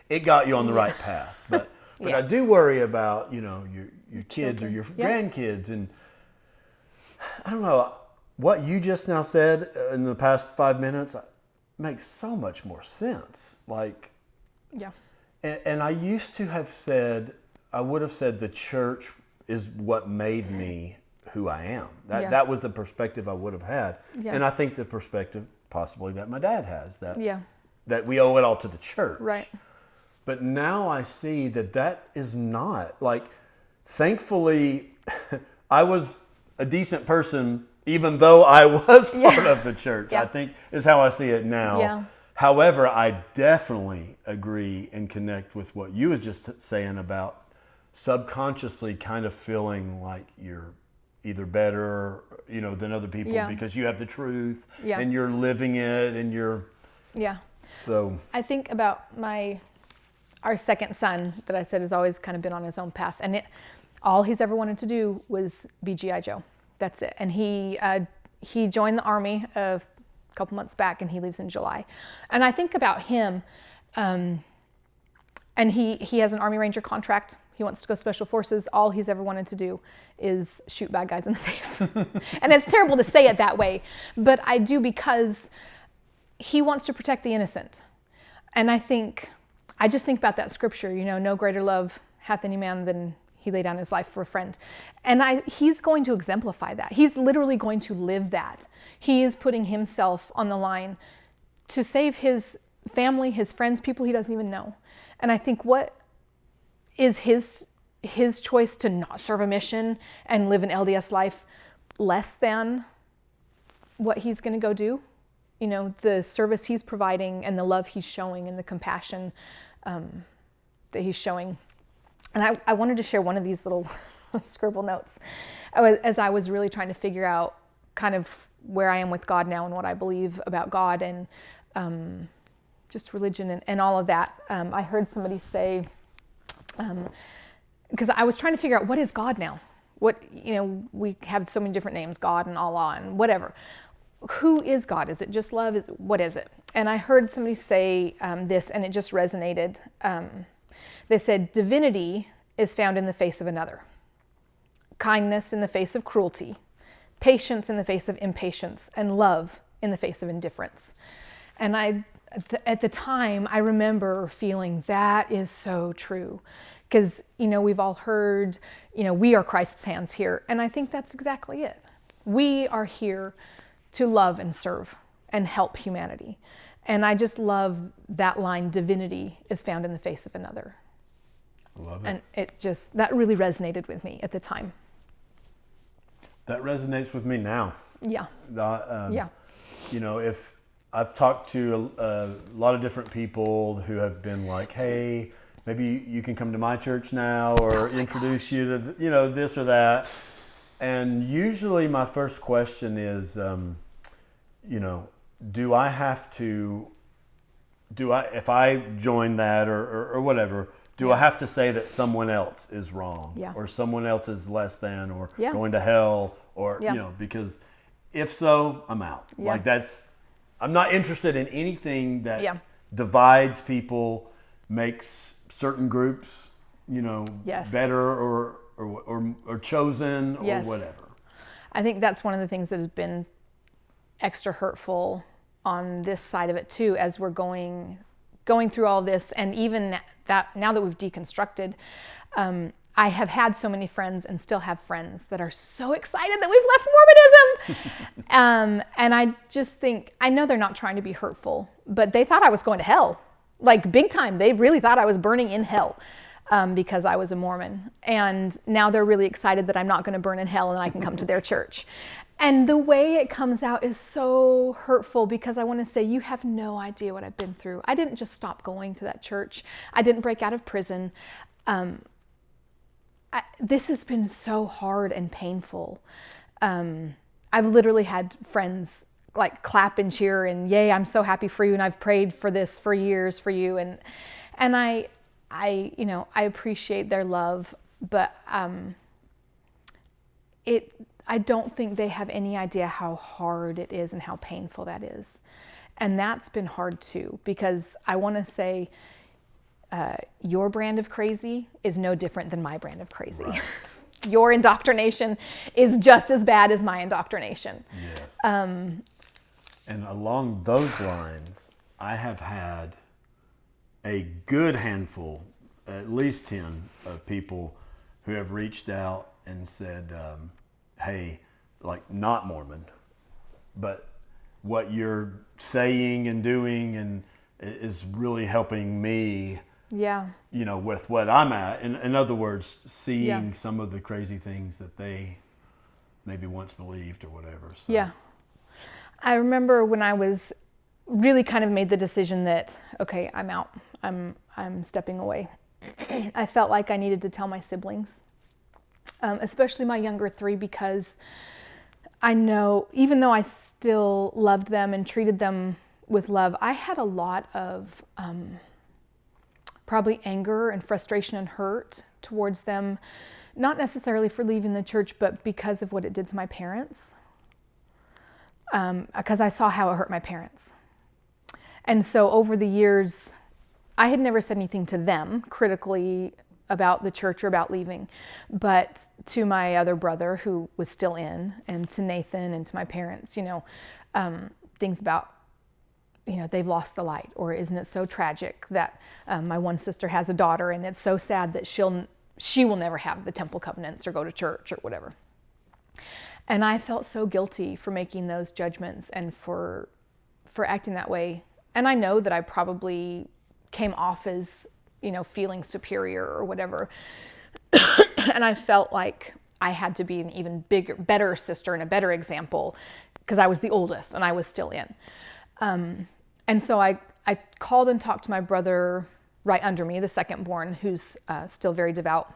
it got you on the right path. But I do worry about, your kids Children. or your grandkids. And I don't know, what you just now said in the past 5 minutes makes so much more sense. And I used to have said, I would have said the church is what made me who I am. That was the perspective I would have had. Yeah. And I think the perspective possibly that my dad has, that we owe it all to the church. Right. But now I see that is not. Thankfully, I was a decent person even though I was part of the church, I think is how I see it now. Yeah. However, I definitely agree and connect with what you was just saying about subconsciously kind of feeling like you're either better, than other people because you have the truth and you're living it and you're... Yeah. So... I think about our second son that I said has always kind of been on his own path. And All he's ever wanted to do was be G.I. Joe. That's it. And he joined the Army a couple months back, and he leaves in July. And I think about him, and he has an Army Ranger contract. He wants to go Special Forces. All he's ever wanted to do is shoot bad guys in the face. And it's terrible to say it that way, but I do, because he wants to protect the innocent. And I just think about that scripture, no greater love hath any man than he lay down his life for a friend. And he's going to exemplify that. He's literally going to live that. He is putting himself on the line to save his family, his friends, people he doesn't even know. And I think, what is his choice to not serve a mission and live an LDS life less than what he's going to go do? The service he's providing and the love he's showing and the compassion that he's showing. And I wanted to share one of these little scribble notes as I was really trying to figure out kind of where I am with God now and what I believe about God and just religion and all of that. I heard somebody say, because I was trying to figure out, what is God now? We have so many different names, God and Allah and whatever. Who is God? Is it just love? What is it? And I heard somebody say this, and it just resonated. They said, divinity is found in the face of another. Kindness in the face of cruelty. Patience in the face of impatience. And love in the face of indifference. And at the time, I remember feeling that is so true. Because, we've all heard, we are Christ's hands here. And I think that's exactly it. We are here to love and serve and help humanity. And I just love that line, divinity is found in the face of another. I love it. And that really resonated with me at the time. That resonates with me now. Yeah. Yeah. If I've talked to a lot of different people who have been like, hey, maybe you can come to my church now, or introduce you to, this or that. And usually my first question is, do I have to, if I join that or whatever, do I have to say that someone else is wrong, or someone else is less than, or going to hell, or, because if so, I'm out. Like I'm not interested in anything that divides people, makes certain groups, better or chosen or whatever. I think that's one of the things that has been extra hurtful on this side of it too, as we're going through all this. And even that, now that we've deconstructed, I have had so many friends and still have friends that are so excited that we've left Mormonism. And I just think, I know they're not trying to be hurtful, but they thought I was going to hell, like big time. They really thought I was burning in hell. Because I was a Mormon. And now they're really excited that I'm not going to burn in hell and I can come to their church. And the way it comes out is so hurtful, because I want to say, you have no idea what I've been through. I didn't just stop going to that church. I didn't break out of prison. This has been so hard and painful. I've literally had friends like clap and cheer and, yay, I'm so happy for you. And I've prayed for this for years for you. And I appreciate their love, but I don't think they have any idea how hard it is and how painful that is. And that's been hard too, because I want to say your brand of crazy is no different than my brand of crazy. Right. Your indoctrination is just as bad as my indoctrination. Yes. And along those lines, I have had a good handful, at least 10 of people who have reached out and said, hey, like not Mormon, but what you're saying and doing and is really helping me, with what I'm at. In other words, seeing some of the crazy things that they maybe once believed or whatever. So. Yeah. I remember when I was really kind of made the decision that, okay, I'm out. I'm stepping away. I felt like I needed to tell my siblings, especially my younger 3, because I know, even though I still loved them and treated them with love, I had a lot of probably anger and frustration and hurt towards them not necessarily for leaving the church, but because of what it did to my parents. Because I saw how it hurt my parents. And so over the years, I had never said anything to them critically about the church or about leaving, but to my other brother who was still in, and to Nathan and to my parents, things about, they've lost the light, or isn't it so tragic that my one sister has a daughter and it's so sad that she will never have the temple covenants or go to church or whatever. And I felt so guilty for making those judgments and for acting that way. And I know that I probably came off as, feeling superior or whatever. And I felt like I had to be an even better sister and a better example because I was the oldest and I was still in. And so I called and talked to my brother right under me, the second born, who's still very devout.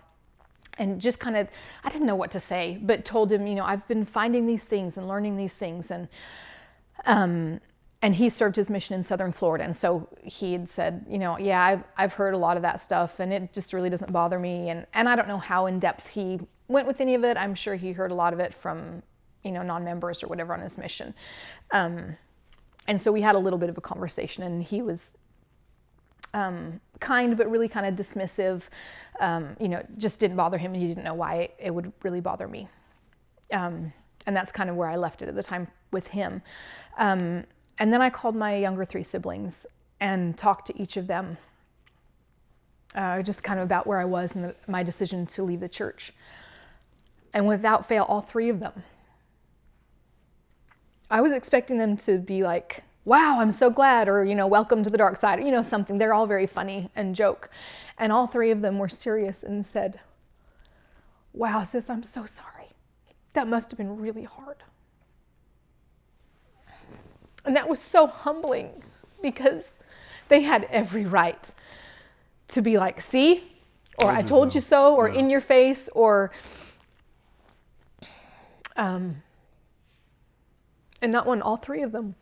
And just kind of, I didn't know what to say, but told him, I've been finding these things and learning these things. And he served his mission in Southern Florida. And so he had said, yeah, I've heard a lot of that stuff and it just really doesn't bother me. And I don't know how in depth he went with any of it. I'm sure he heard a lot of it from, non-members or whatever on his mission. And so we had a little bit of a conversation, and he was kind, but really kind of dismissive. Just didn't bother him, and he didn't know why it would really bother me. And that's kind of where I left it at the time with him. And then I called my younger 3 siblings and talked to each of them, just kind of about where I was and my decision to leave the church. And without fail, all 3 of them, I was expecting them to be like, wow, I'm so glad, or, welcome to the dark side, something. They're all very funny and joke. And all 3 of them were serious and said, wow, sis, I'm so sorry. That must have been really hard. And that was so humbling because they had every right to be like, see, or I told you so, or in your face, or, and not one, all 3 of them.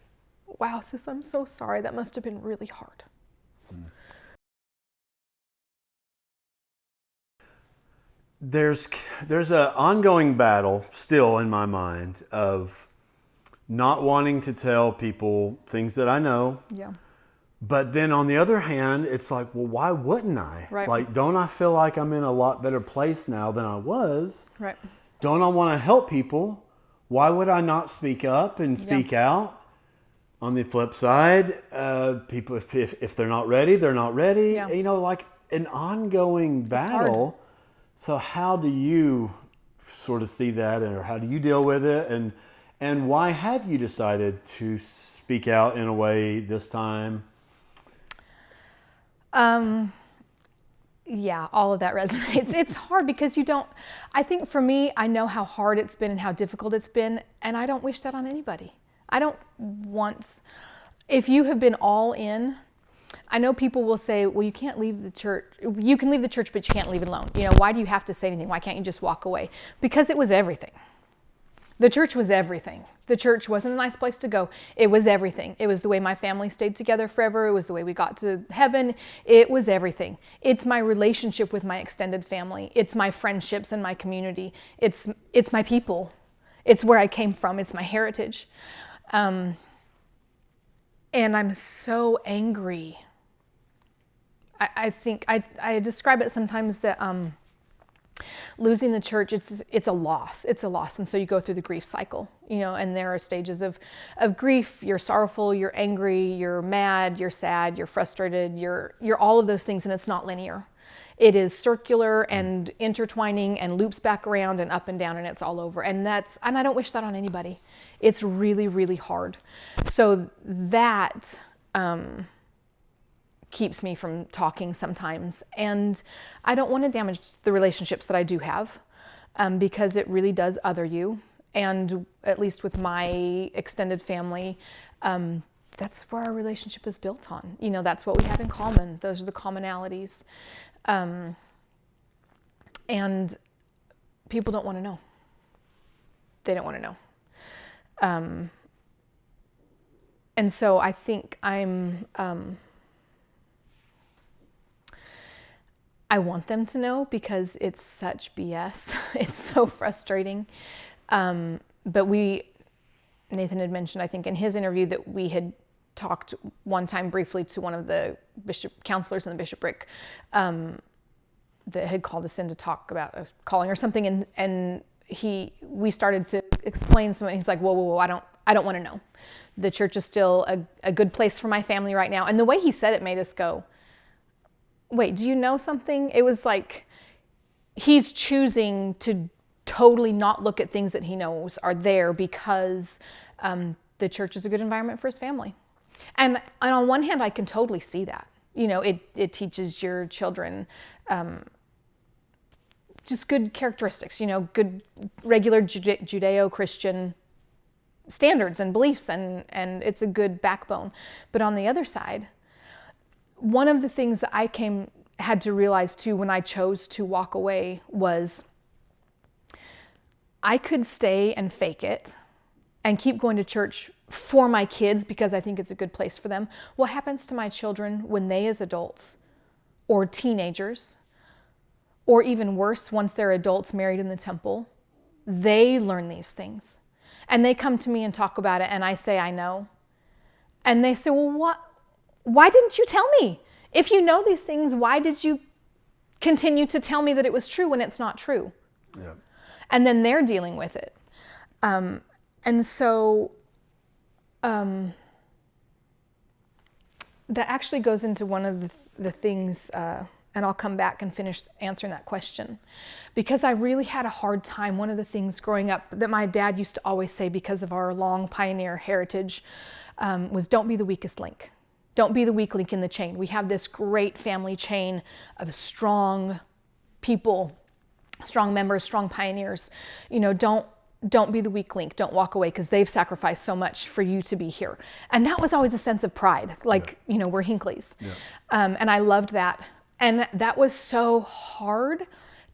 Wow, sis, I'm so sorry. That must have been really hard. There's an ongoing battle still in my mind of not wanting to tell people things that I know. Yeah. But then on the other hand, it's like, well, why wouldn't I? Right. Like, don't I feel like I'm in a lot better place now than I was? Right. Don't I want to help people? Why would I not speak up and speak out? On the flip side, people, if they're not ready, they're not ready. Yeah. Like an ongoing battle. So how do you sort of see that, or how do you deal with it? And why have you decided to speak out in a way this time? Yeah, all of that resonates. It's hard because I think for me, I know how hard it's been and how difficult it's been, and I don't wish that on anybody. I don't want, if you have been all in, I know people will say, well, you can't leave the church. You can leave the church, but you can't leave it alone. Why do you have to say anything? Why can't you just walk away? Because it was everything. The church was everything. The church wasn't a nice place to go. It was everything. It was the way my family stayed together forever. It was the way we got to heaven. It was everything. It's my relationship with my extended family. It's my friendships and my community. It's my people. It's where I came from. It's my heritage. And I'm so angry. I think I describe it sometimes that losing the church, it's a loss. It's a loss. And so you go through the grief cycle, and there are stages of grief. You're sorrowful, you're angry, you're mad, you're sad, you're frustrated, you're all of those things, and it's not linear. It is circular and intertwining and loops back around and up and down, and it's all over. And I don't wish that on anybody. It's really, really hard. So that keeps me from talking sometimes. And I don't want to damage the relationships that I do have, because it really does other you. And at least with my extended family, that's where our relationship is built on. That's what we have in common. Those are the commonalities. And people don't want to know. They don't want to know. And so I think I want them to know because it's such BS. It's so frustrating. But Nathan had mentioned, I think in his interview, that we had talked one time briefly to one of the counselors in the bishopric that had called us in to talk about a calling or something. And we started to explain something. He's like, whoa, I don't want to know. The church is still a good place for my family right now. And the way he said it made us go, wait, do you know something? It was like he's choosing to totally not look at things that he knows are there because the church is a good environment for his family. And on one hand, I can totally see that. It teaches your children just good characteristics, good regular Judeo-Christian standards and beliefs, and it's a good backbone. But on the other side, one of the things that I had to realize too when I chose to walk away was I could stay and fake it and keep going to church for my kids because I think it's a good place for them. What happens to my children when they as adults or teenagers, or even worse, once they're adults married in the temple, they learn these things. And they come to me and talk about it, and I say, I know. And they say, well, why didn't you tell me? If you know these things, why did you continue to tell me that it was true when it's not true? Yeah. And then they're dealing with it. And so that actually goes into one of the things, and I'll come back and finish answering that question. Because I really had a hard time. One of the things growing up that my dad used to always say, because of our long pioneer heritage, was don't be the weakest link. Don't be the weak link in the chain. We have this great family chain of strong people, strong members, strong pioneers. Don't be the weak link. Don't walk away because they've sacrificed so much for you to be here. And that was always a sense of pride. Like, we're Hinckleys. Yeah. And I loved that. And that was so hard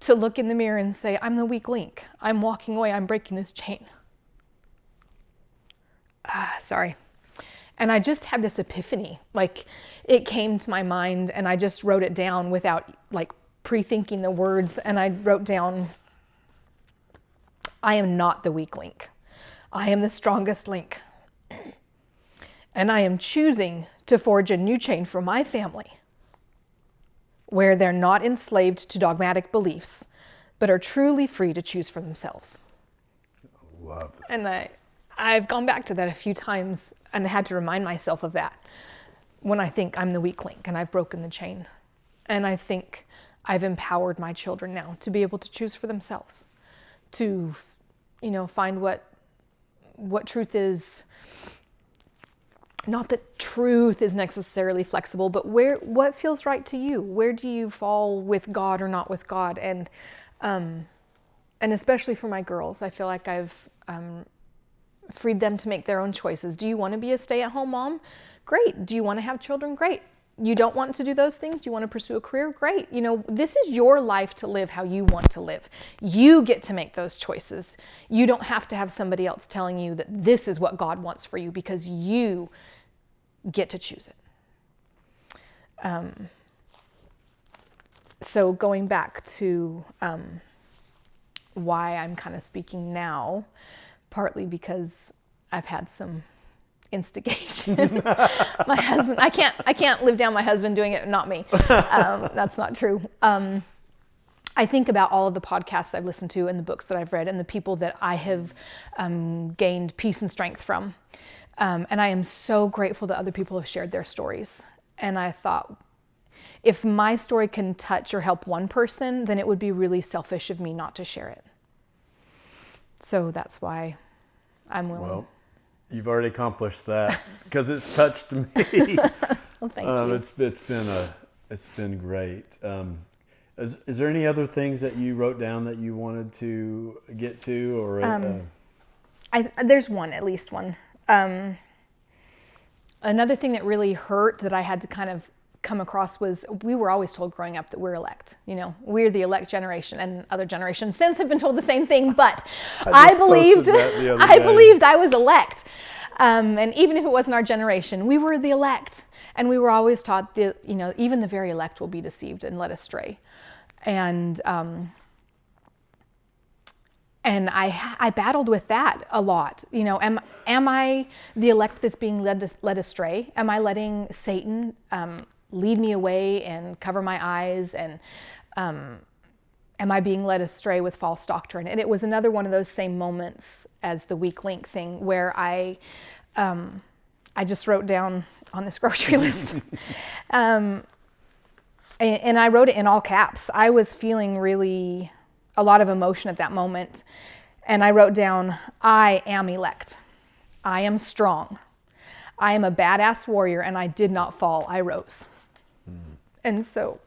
to look in the mirror and say, I'm the weak link. I'm walking away. I'm breaking this chain. Sorry. And I just had this epiphany. Like, it came to my mind and I just wrote it down without pre-thinking the words. And I wrote down, I am not the weak link. I am the strongest link. And I am choosing to forge a new chain for my family, where they're not enslaved to dogmatic beliefs, but are truly free to choose for themselves. Love that. And I've gone back to that a few times and had to remind myself of that when I think I'm the weak link and I've broken the chain. And I think I've empowered my children now to be able to choose for themselves, to, find what truth is. Not that truth is necessarily flexible, but what feels right to you? Where do you fall with God or not with God? And especially for my girls, I feel like I've freed them to make their own choices. Do you want to be a stay-at-home mom? Great. Do you want to have children? Great. You don't want to do those things? Do you want to pursue a career? Great. This is your life to live how you want to live. You get to make those choices. You don't have to have somebody else telling you that this is what God wants for you, because you get to choose it. So going back to why I'm kind of speaking now, partly because I've had some instigation. My husband, I can't live down my husband doing it, not me. That's not true. I think about all of the podcasts I've listened to and the books that I've read and the people that I have gained peace and strength from. And I am so grateful that other people have shared their stories. And I thought, if my story can touch or help one person, then it would be really selfish of me not to share it. So that's why I'm willing. Well, you've already accomplished that because it's touched me. Well, thank you. It's been great. Is there any other things that you wrote down that you wanted to get to, or? There's one, at least one. Another thing that really hurt that I had to kind of come across was, we were always told growing up that we're elect. We're the elect generation, and other generations since have been told the same thing. But I believed I was elect. And even if it wasn't our generation, we were the elect. And we were always taught that, even the very elect will be deceived and led astray. And I battled with that a lot. Am I the elect that's being led astray? Am I letting Satan lead me away and cover my eyes? And am I being led astray with false doctrine? And it was another one of those same moments as the weak link thing, where I just wrote down on this grocery list, and I wrote it in all caps. I was feeling really a lot of emotion at that moment. And I wrote down, I am elect. I am strong. I am a badass warrior, and I did not fall. I rose. And so,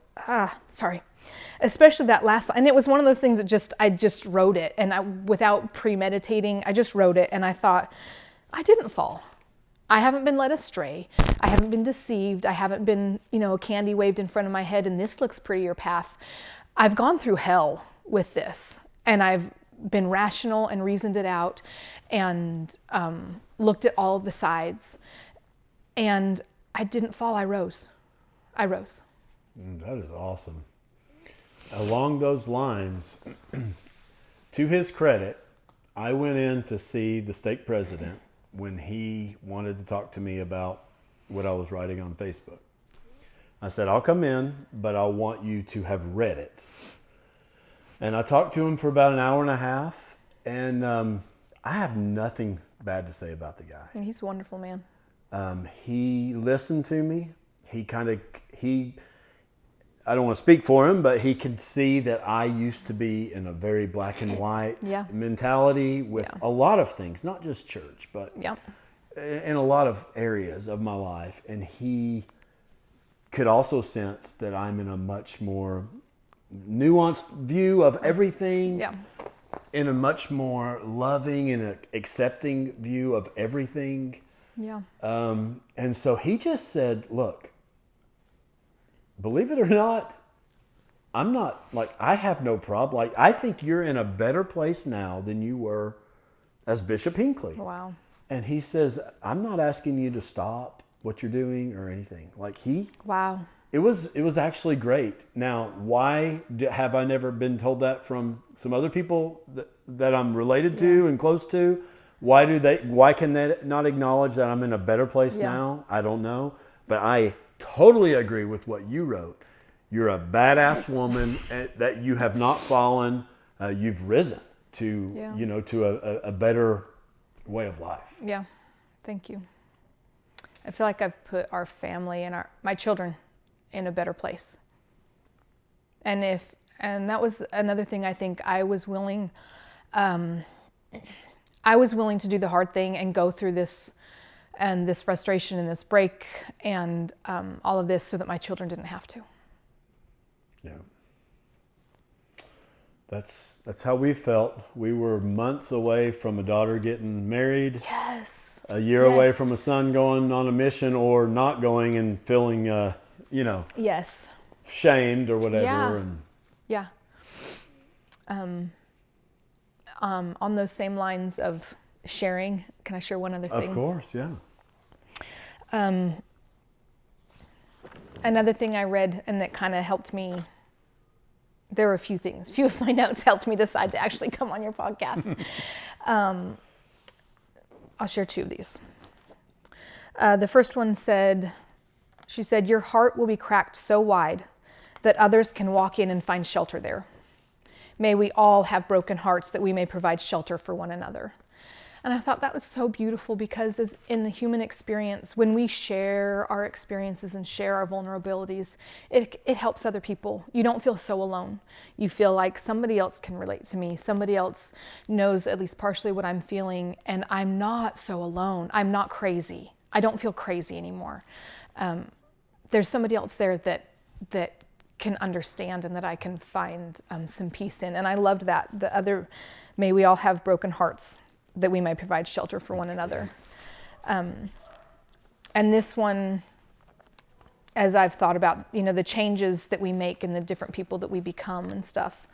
especially that last line. And it was one of those things that I just wrote it. And without premeditating, I just wrote it. And I thought, I didn't fall. I haven't been led astray. I haven't been deceived. I haven't been, candy waved in front of my head and this looks prettier path. I've gone through hell with this, and I've been rational and reasoned it out and looked at all of the sides, and I didn't fall. I rose. That is awesome. Along those lines, to his credit, I went in to see the stake president when he wanted to talk to me about what I was writing on Facebook. I said, I'll come in, but I want you to have read it. And I talked to him for about an hour and a half, and I have nothing bad to say about the guy. And he's a wonderful man. He listened to me. I don't want to speak for him, but he could see that I used to be in a very black and white mentality with a lot of things, not just church, but in a lot of areas of my life. And he could also sense that I'm in a much more nuanced view of everything, in a much more loving and accepting view of everything. And so he just said, look, believe it or not, I have no problem. I think you're in a better place now than you were as Bishop Hinckley. Wow. And he says, I'm not asking you to stop what you're doing or anything. Wow. It was actually great. Now, why have I never been told that from some other people that I'm related to and close to? Why can they not acknowledge that I'm in a better place now? I don't know. But I totally agree with what you wrote. You're a badass woman, that you have not fallen. You've risen to, to a better way of life. Yeah. Thank you. I feel like I've put our family and my children in a better place. And that was another thing. I think I was willing to do the hard thing and go through this frustration and this break and all of this so that my children didn't have to. Yeah. That's how we felt. We were months away from a daughter getting married. Yes. A year away from a son going on a mission or not going and feeling yes, shamed or whatever. Yeah. On those same lines of sharing, can I share one other thing? Of course, yeah. Another thing I read and that kind of helped me, there were a few of my notes helped me decide to actually come on your podcast. I'll share two of these. The first one she said, your heart will be cracked so wide that others can walk in and find shelter there. May we all have broken hearts that we may provide shelter for one another. And I thought that was so beautiful because as in the human experience, when we share our experiences and share our vulnerabilities, it helps other people. You don't feel so alone. You feel like somebody else can relate to me. Somebody else knows at least partially what I'm feeling, and I'm not so alone. I'm not crazy. I don't feel crazy anymore. There's somebody else there that can understand and that I can find some peace in. And I loved that. The other, may we all have broken hearts that we may provide shelter for one another. And this one, as I've thought about, the changes that we make and the different people that we become and stuff,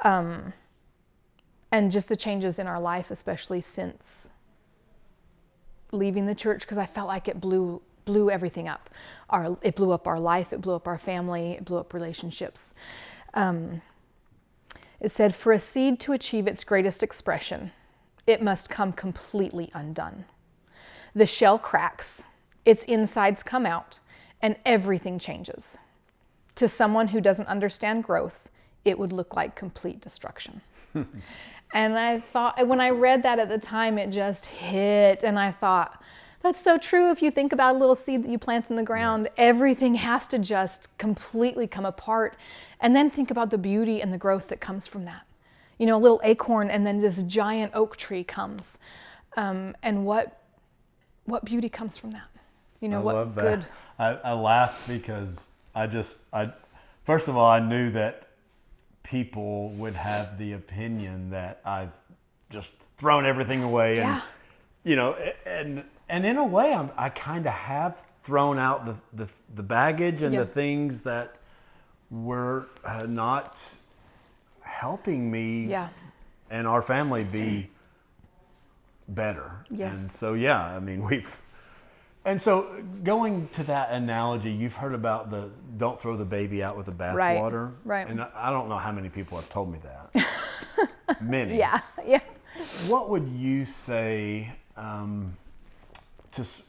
and just the changes in our life, especially since leaving the church because I felt like it blew everything up. It blew up our life, it blew up our family, it blew up relationships. It said, for a seed to achieve its greatest expression, it must come completely undone. The shell cracks, its insides come out, and everything changes. To someone who doesn't understand growth, it would look like complete destruction. And I thought, when I read that at the time, it just hit. And I thought, that's so true. If you think about a little seed that you plant in the ground, everything has to just completely come apart. And then think about the beauty and the growth that comes from that. You know, a little acorn and then this giant oak tree comes. And what beauty comes from that? You know, I love that. I laughed because first of all, I knew that people would have the opinion that I've just thrown everything away. And, you know, and in a way, I kind of have thrown out the baggage and the things that were not helping me and our family be better. Yes. And so, I mean, and so going to that analogy, you've heard about don't throw the baby out with the bathwater. Right. And I don't know how many people have told me that. Many. Yeah. What would you say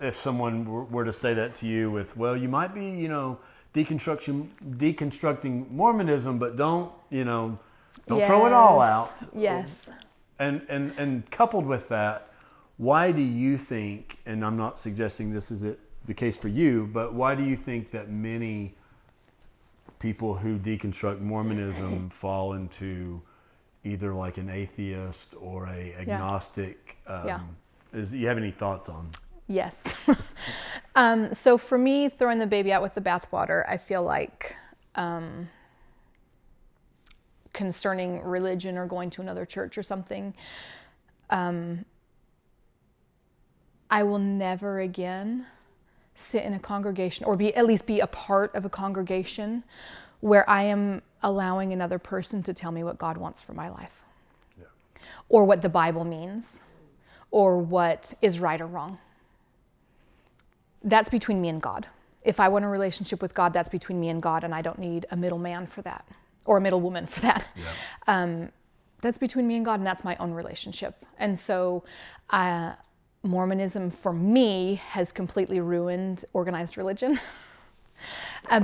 if someone were to say that to you with, well, you might be, you know, deconstructing Mormonism, but don't throw it all out. Yes. And coupled with that, why do you think, and I'm not suggesting this is the case for you, but why do you think that many people who deconstruct Mormonism fall into either like an atheist or a agnostic? Do you have any thoughts on? Yes. So for me, throwing the baby out with the bathwater, I feel like concerning religion or going to another church or something, I will never again sit in a congregation or at least be a part of a congregation where I am allowing another person to tell me what God wants for my life, or what the Bible means, or what is right or wrong. That's between me and God. If I want a relationship with God, that's between me and God, and I don't need a middleman for that, or a middle woman for that. That's between me and God, and that's my own relationship. And so Mormonism for me has completely ruined organized religion.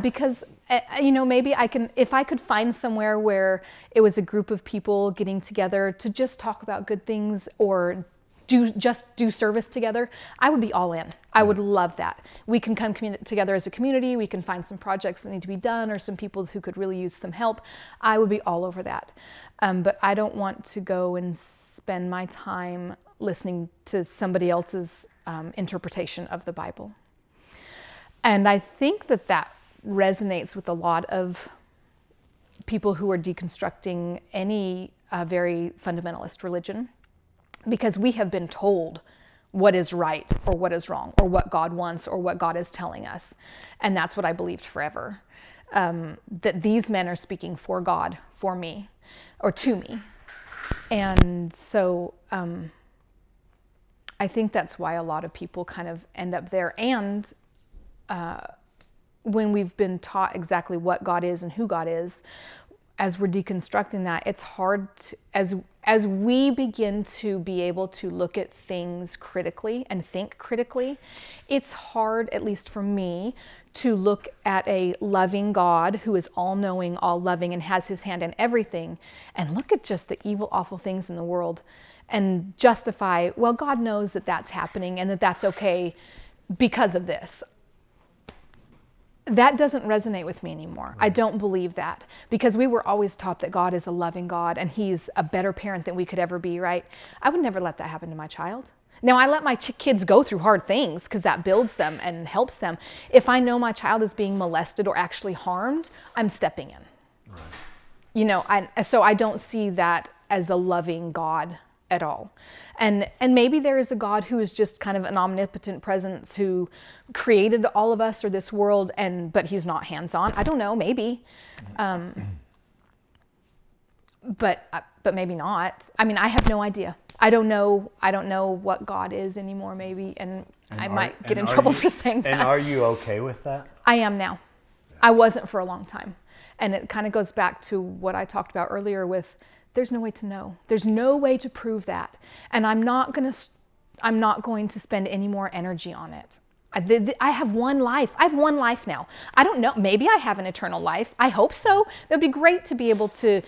Because, maybe if I could find somewhere where it was a group of people getting together to just talk about good things or do service together, I would be all in. I would love that. We can come together as a community. We can find some projects that need to be done or some people who could really use some help. I would be all over that. But I don't want to go and spend my time listening to somebody else's interpretation of the Bible. And I think that resonates with a lot of people who are deconstructing any very fundamentalist religion, because we have been told what is right or what is wrong or what God wants or what God is telling us. And that's what I believed forever, that these men are speaking for God, for me, or to me. And so I think that's why a lot of people kind of end up there. And when we've been taught exactly what God is and who God is, as we're deconstructing that, it's hard to, as we begin to be able to look at things critically and think critically, it's hard, at least for me, to look at a loving God who is all-knowing, all-loving, and has his hand in everything, and look at just the evil, awful things in the world and justify, well, God knows that that's happening and that that's okay because of this. That doesn't resonate with me anymore. Right. I don't believe that, because we were always taught that God is a loving God and he's a better parent than we could ever be, right? I would never let that happen to my child. Now, I let my kids go through hard things because that builds them and helps them. If I know my child is being molested or actually harmed, I'm stepping in. Right. So I don't see that as a loving God at all. And maybe there is a God who is just kind of an omnipotent presence who created all of us or this world, but he's not hands-on. I don't know, maybe. But maybe not. I mean, I have no idea. I don't know what God is anymore, maybe, and I might get in trouble for saying that. And are you okay with that? I am now. I wasn't for a long time. And it kind of goes back to what I talked about earlier with there's no way to know. There's no way to prove that. And I'm not going to spend any more energy on it. I have one life. I have one life now. I don't know. Maybe I have an eternal life. I hope so. It would be great to be able to,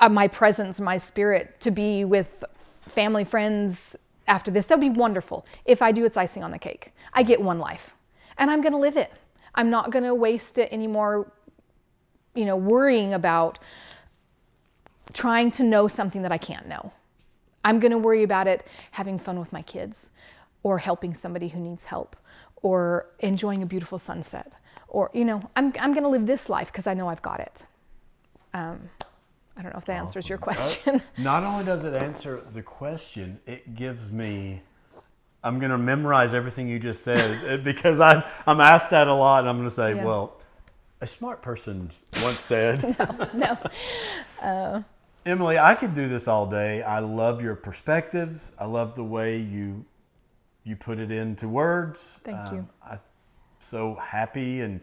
my presence, my spirit, to be with family, friends after this. That would be wonderful. If I do, it's icing on the cake. I get one life and I'm going to live it. I'm not going to waste it anymore, worrying about trying to know something that I can't know. I'm going to worry about it having fun with my kids, or helping somebody who needs help, or enjoying a beautiful sunset, or, I'm going to live this life because I know I've got it. I don't know if that answers your question. Not only does it answer the question, it gives me, I'm going to memorize everything you just said because I'm asked that a lot, and I'm going to say, well, a smart person once said. No. Emily, I could do this all day. I love your perspectives. I love the way you put it into words. Thank you. I'm so happy and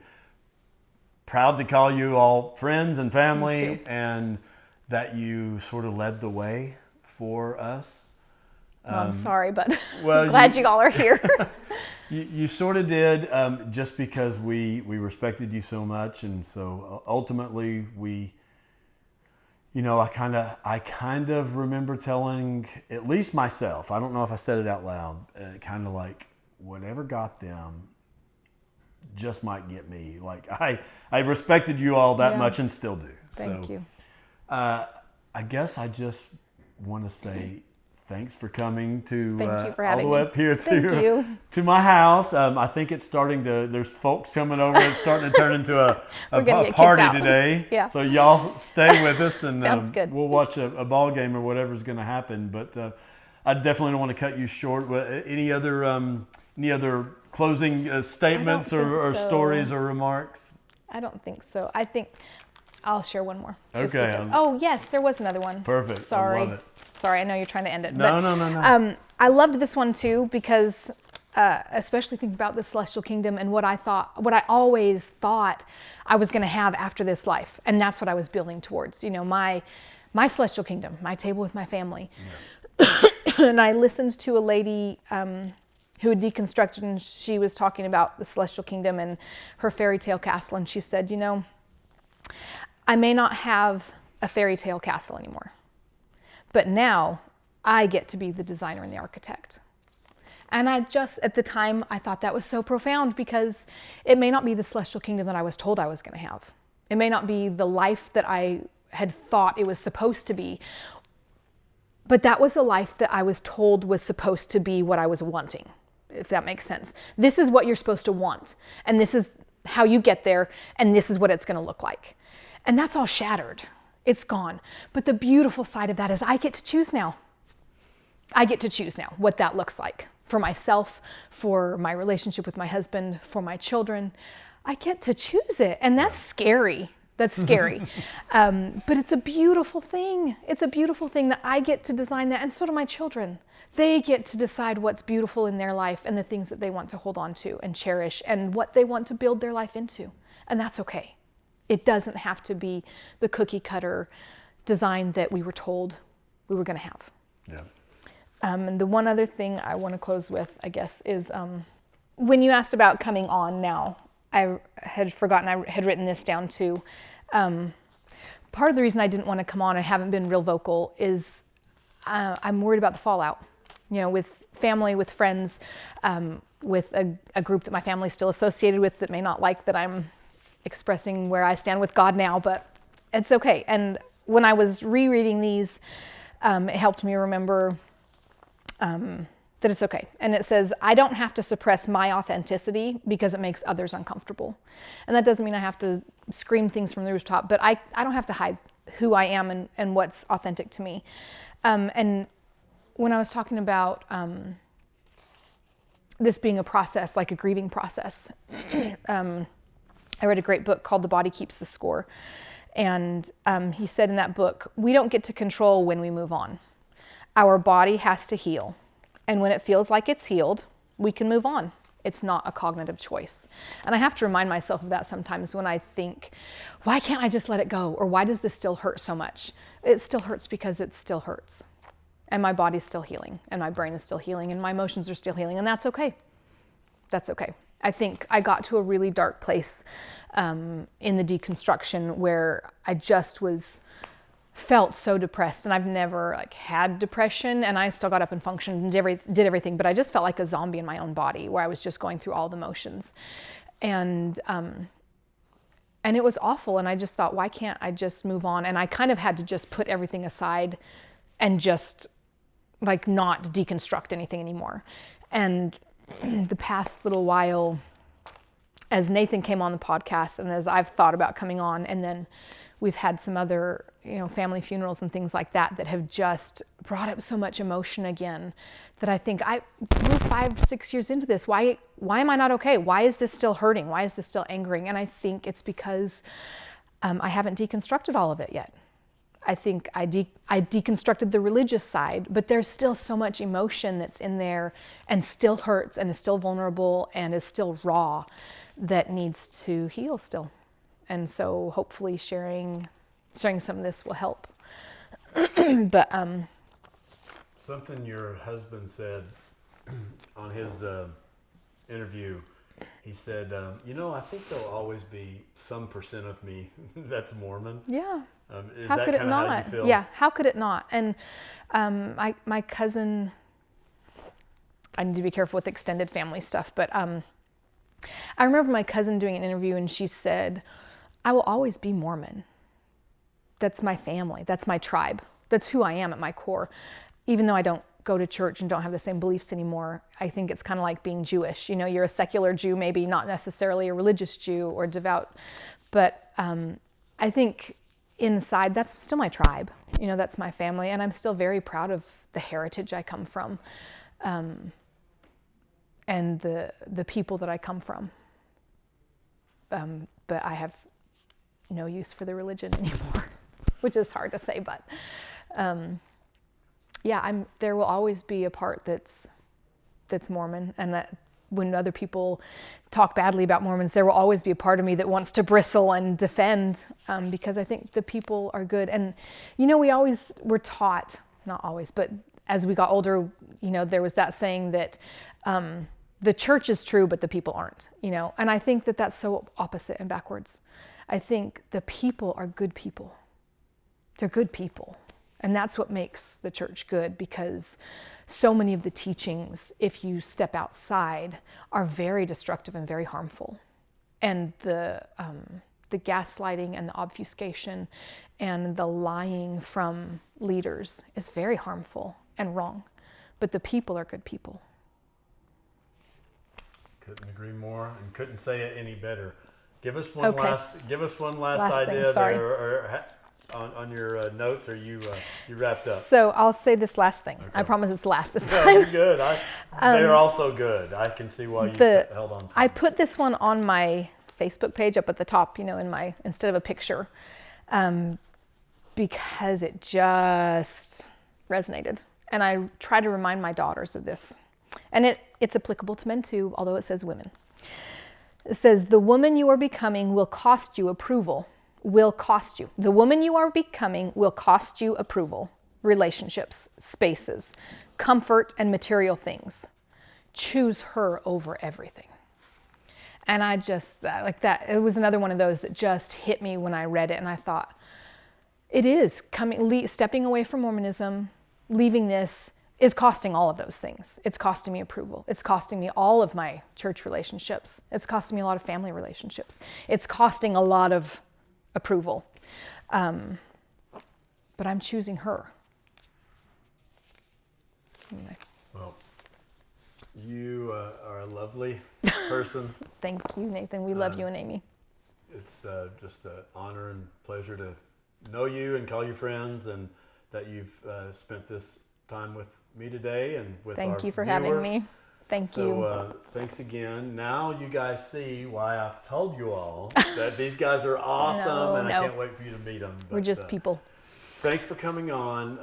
proud to call you all friends and family, and that you sort of led the way for us. Well, I'm sorry, but glad you all are here. You sort of did, just because we respected you so much, and so ultimately we, I kind of remember telling at least myself, I don't know if I said it out loud, kind of like whatever got them just might get me. Like I respected you all that much and still do. Thank you. I guess I just want to say thanks for coming to Thank you for all having the way me. up here to my house. I think it's starting to. There's folks coming over. It's starting to turn into a party today. Yeah. So y'all stay with us, and Sounds good. We'll watch a ball game or whatever's going to happen. But I definitely don't want to cut you short. Any other closing statements or stories or remarks? I don't think so. I think I'll share one more. Just Okay. because. Oh yes, there was another one. Perfect. Sorry. I love it. Sorry, I know you're trying to end it. No. I loved this one too because, especially thinking about the celestial kingdom and what I always thought I was going to have after this life, and that's what I was building towards. My celestial kingdom, my table with my family. Yeah. And I listened to a lady who had deconstructed, and she was talking about the celestial kingdom and her fairy tale castle, and she said, I may not have a fairy tale castle anymore, but now I get to be the designer and the architect. And at the time, I thought that was so profound because it may not be the celestial kingdom that I was told I was going to have. It may not be the life that I had thought it was supposed to be, but that was a life that I was told was supposed to be what I was wanting, if that makes sense. This is what you're supposed to want, and this is how you get there, and this is what it's going to look like. And that's all shattered. It's gone. But the beautiful side of that is I get to choose now. I get to choose now what that looks like for myself, for my relationship with my husband, for my children. I get to choose it. And that's scary. That's scary. But it's a beautiful thing. It's a beautiful thing that I get to design that. And so do my children. They get to decide what's beautiful in their life and the things that they want to hold on to and cherish and what they want to build their life into. And that's okay. It doesn't have to be the cookie cutter design that we were told we were going to have. Yeah. And the one other thing I want to close with, I guess, is when you asked about coming on now, I had forgotten, I had written this down too. Part of the reason I didn't want to come on, I haven't been real vocal, is I'm worried about the fallout, with family, with friends, with a group that my family's still associated with that may not like that I'm expressing where I stand with God now, but it's okay. And when I was rereading these, it helped me remember that it's okay. And it says, I don't have to suppress my authenticity because it makes others uncomfortable. And that doesn't mean I have to scream things from the rooftop, but I don't have to hide who I am and what's authentic to me. And when I was talking about this being a process, like a grieving process, I read a great book called The Body Keeps the Score. And he said in that book, we don't get to control when we move on. Our body has to heal. And when it feels like it's healed, we can move on. It's not a cognitive choice. And I have to remind myself of that sometimes when I think, why can't I just let it go? Or why does this still hurt so much? It still hurts because it still hurts. And my body's still healing, and my brain is still healing, and my emotions are still healing, and that's okay. That's okay. I think I got to a really dark place in the deconstruction where I just felt so depressed, and I've never had depression, and I still got up and functioned and did everything, but I just felt like a zombie in my own body where I was just going through all the motions. And it was awful, and I just thought, why can't I just move on? And I kind of had to just put everything aside and just not deconstruct anything anymore. And the past little while, as Nathan came on the podcast and as I've thought about coming on, and then we've had some other, family funerals and things like that have just brought up so much emotion again that I think we're 5-6 years into this. Why am I not okay? Why is this still hurting? Why is this still angering? And I think it's because I haven't deconstructed all of it yet. I think I deconstructed the religious side, but there's still so much emotion that's in there and still hurts and is still vulnerable and is still raw that needs to heal still. And so hopefully sharing some of this will help. But something your husband said on his interview, he said, I think there'll always be some percent of me that's Mormon. Yeah. Is how that could it kind of not? how you feel? Yeah, how could it not? And my cousin, I need to be careful with extended family stuff, but I remember my cousin doing an interview and she said, I will always be Mormon. That's my family. That's my tribe. That's who I am at my core. Even though I don't go to church and don't have the same beliefs anymore, I think it's kind of like being Jewish. You're a secular Jew, maybe not necessarily a religious Jew or devout, but I think inside that's still my tribe. That's my family, and I'm still very proud of the heritage I come from, and the people that I come from. But I have no use for the religion anymore, which is hard to say, but there will always be a part that's Mormon, and that when other people talk badly about Mormons, there will always be a part of me that wants to bristle and defend, because I think the people are good. And we always were taught, not always, but as we got older, there was that saying that the church is true, but the people aren't, and I think that that's so opposite and backwards. I think the people are good people. They're good people. And that's what makes the church good, because so many of the teachings, if you step outside, are very destructive and very harmful. And the gaslighting and the obfuscation and the lying from leaders is very harmful and wrong. But the people are good people. Couldn't agree more, and couldn't say it any better. Give us one last idea thing, sorry. or on your notes, or you wrapped up. So I'll say this last thing. Okay. I promise it's last this time. You're good. They're also good. I can see why you held on to I put this one on my Facebook page up at the top, instead of a picture, because it just resonated. And I try to remind my daughters of this. And it's applicable to men too, although it says women. It says, the woman you are becoming will cost you approval. Will cost you. The woman you are becoming will cost you approval, relationships, spaces, comfort, and material things. Choose her over everything. And I just, like that, it was another one of those that just hit me when I read it. And I thought, it is stepping away from Mormonism, leaving this, is costing all of those things. It's costing me approval. It's costing me all of my church relationships. It's costing me a lot of family relationships. It's costing a lot of approval. But I'm choosing her. Anyway. Well, you are a lovely person. Thank you, Nathan. We love you and Amy. It's just an honor and pleasure to know you and call you friends, and that you've spent this time with me today and with Thank our you for viewers. having me. Thank you. So thanks again. Now you guys see why I've told you all that these guys are awesome, and I can't wait for you to meet them. We're just people. Thanks for coming on.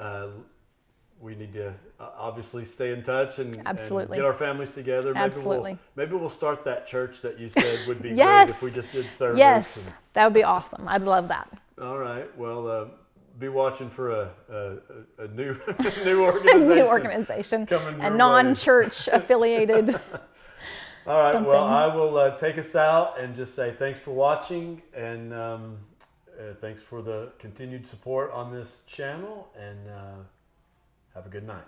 we need to obviously stay in touch and Absolutely. get our families together. Maybe Absolutely. Maybe we'll start that church that you said would be Yes. great if we just did service. Yes, that would be awesome. I'd love that. All right. Well, be watching for a new new organization. New organization, coming a your way. non-church affiliated. All right. something. Well, I will take us out and just say thanks for watching and thanks for the continued support on this channel and have a good night.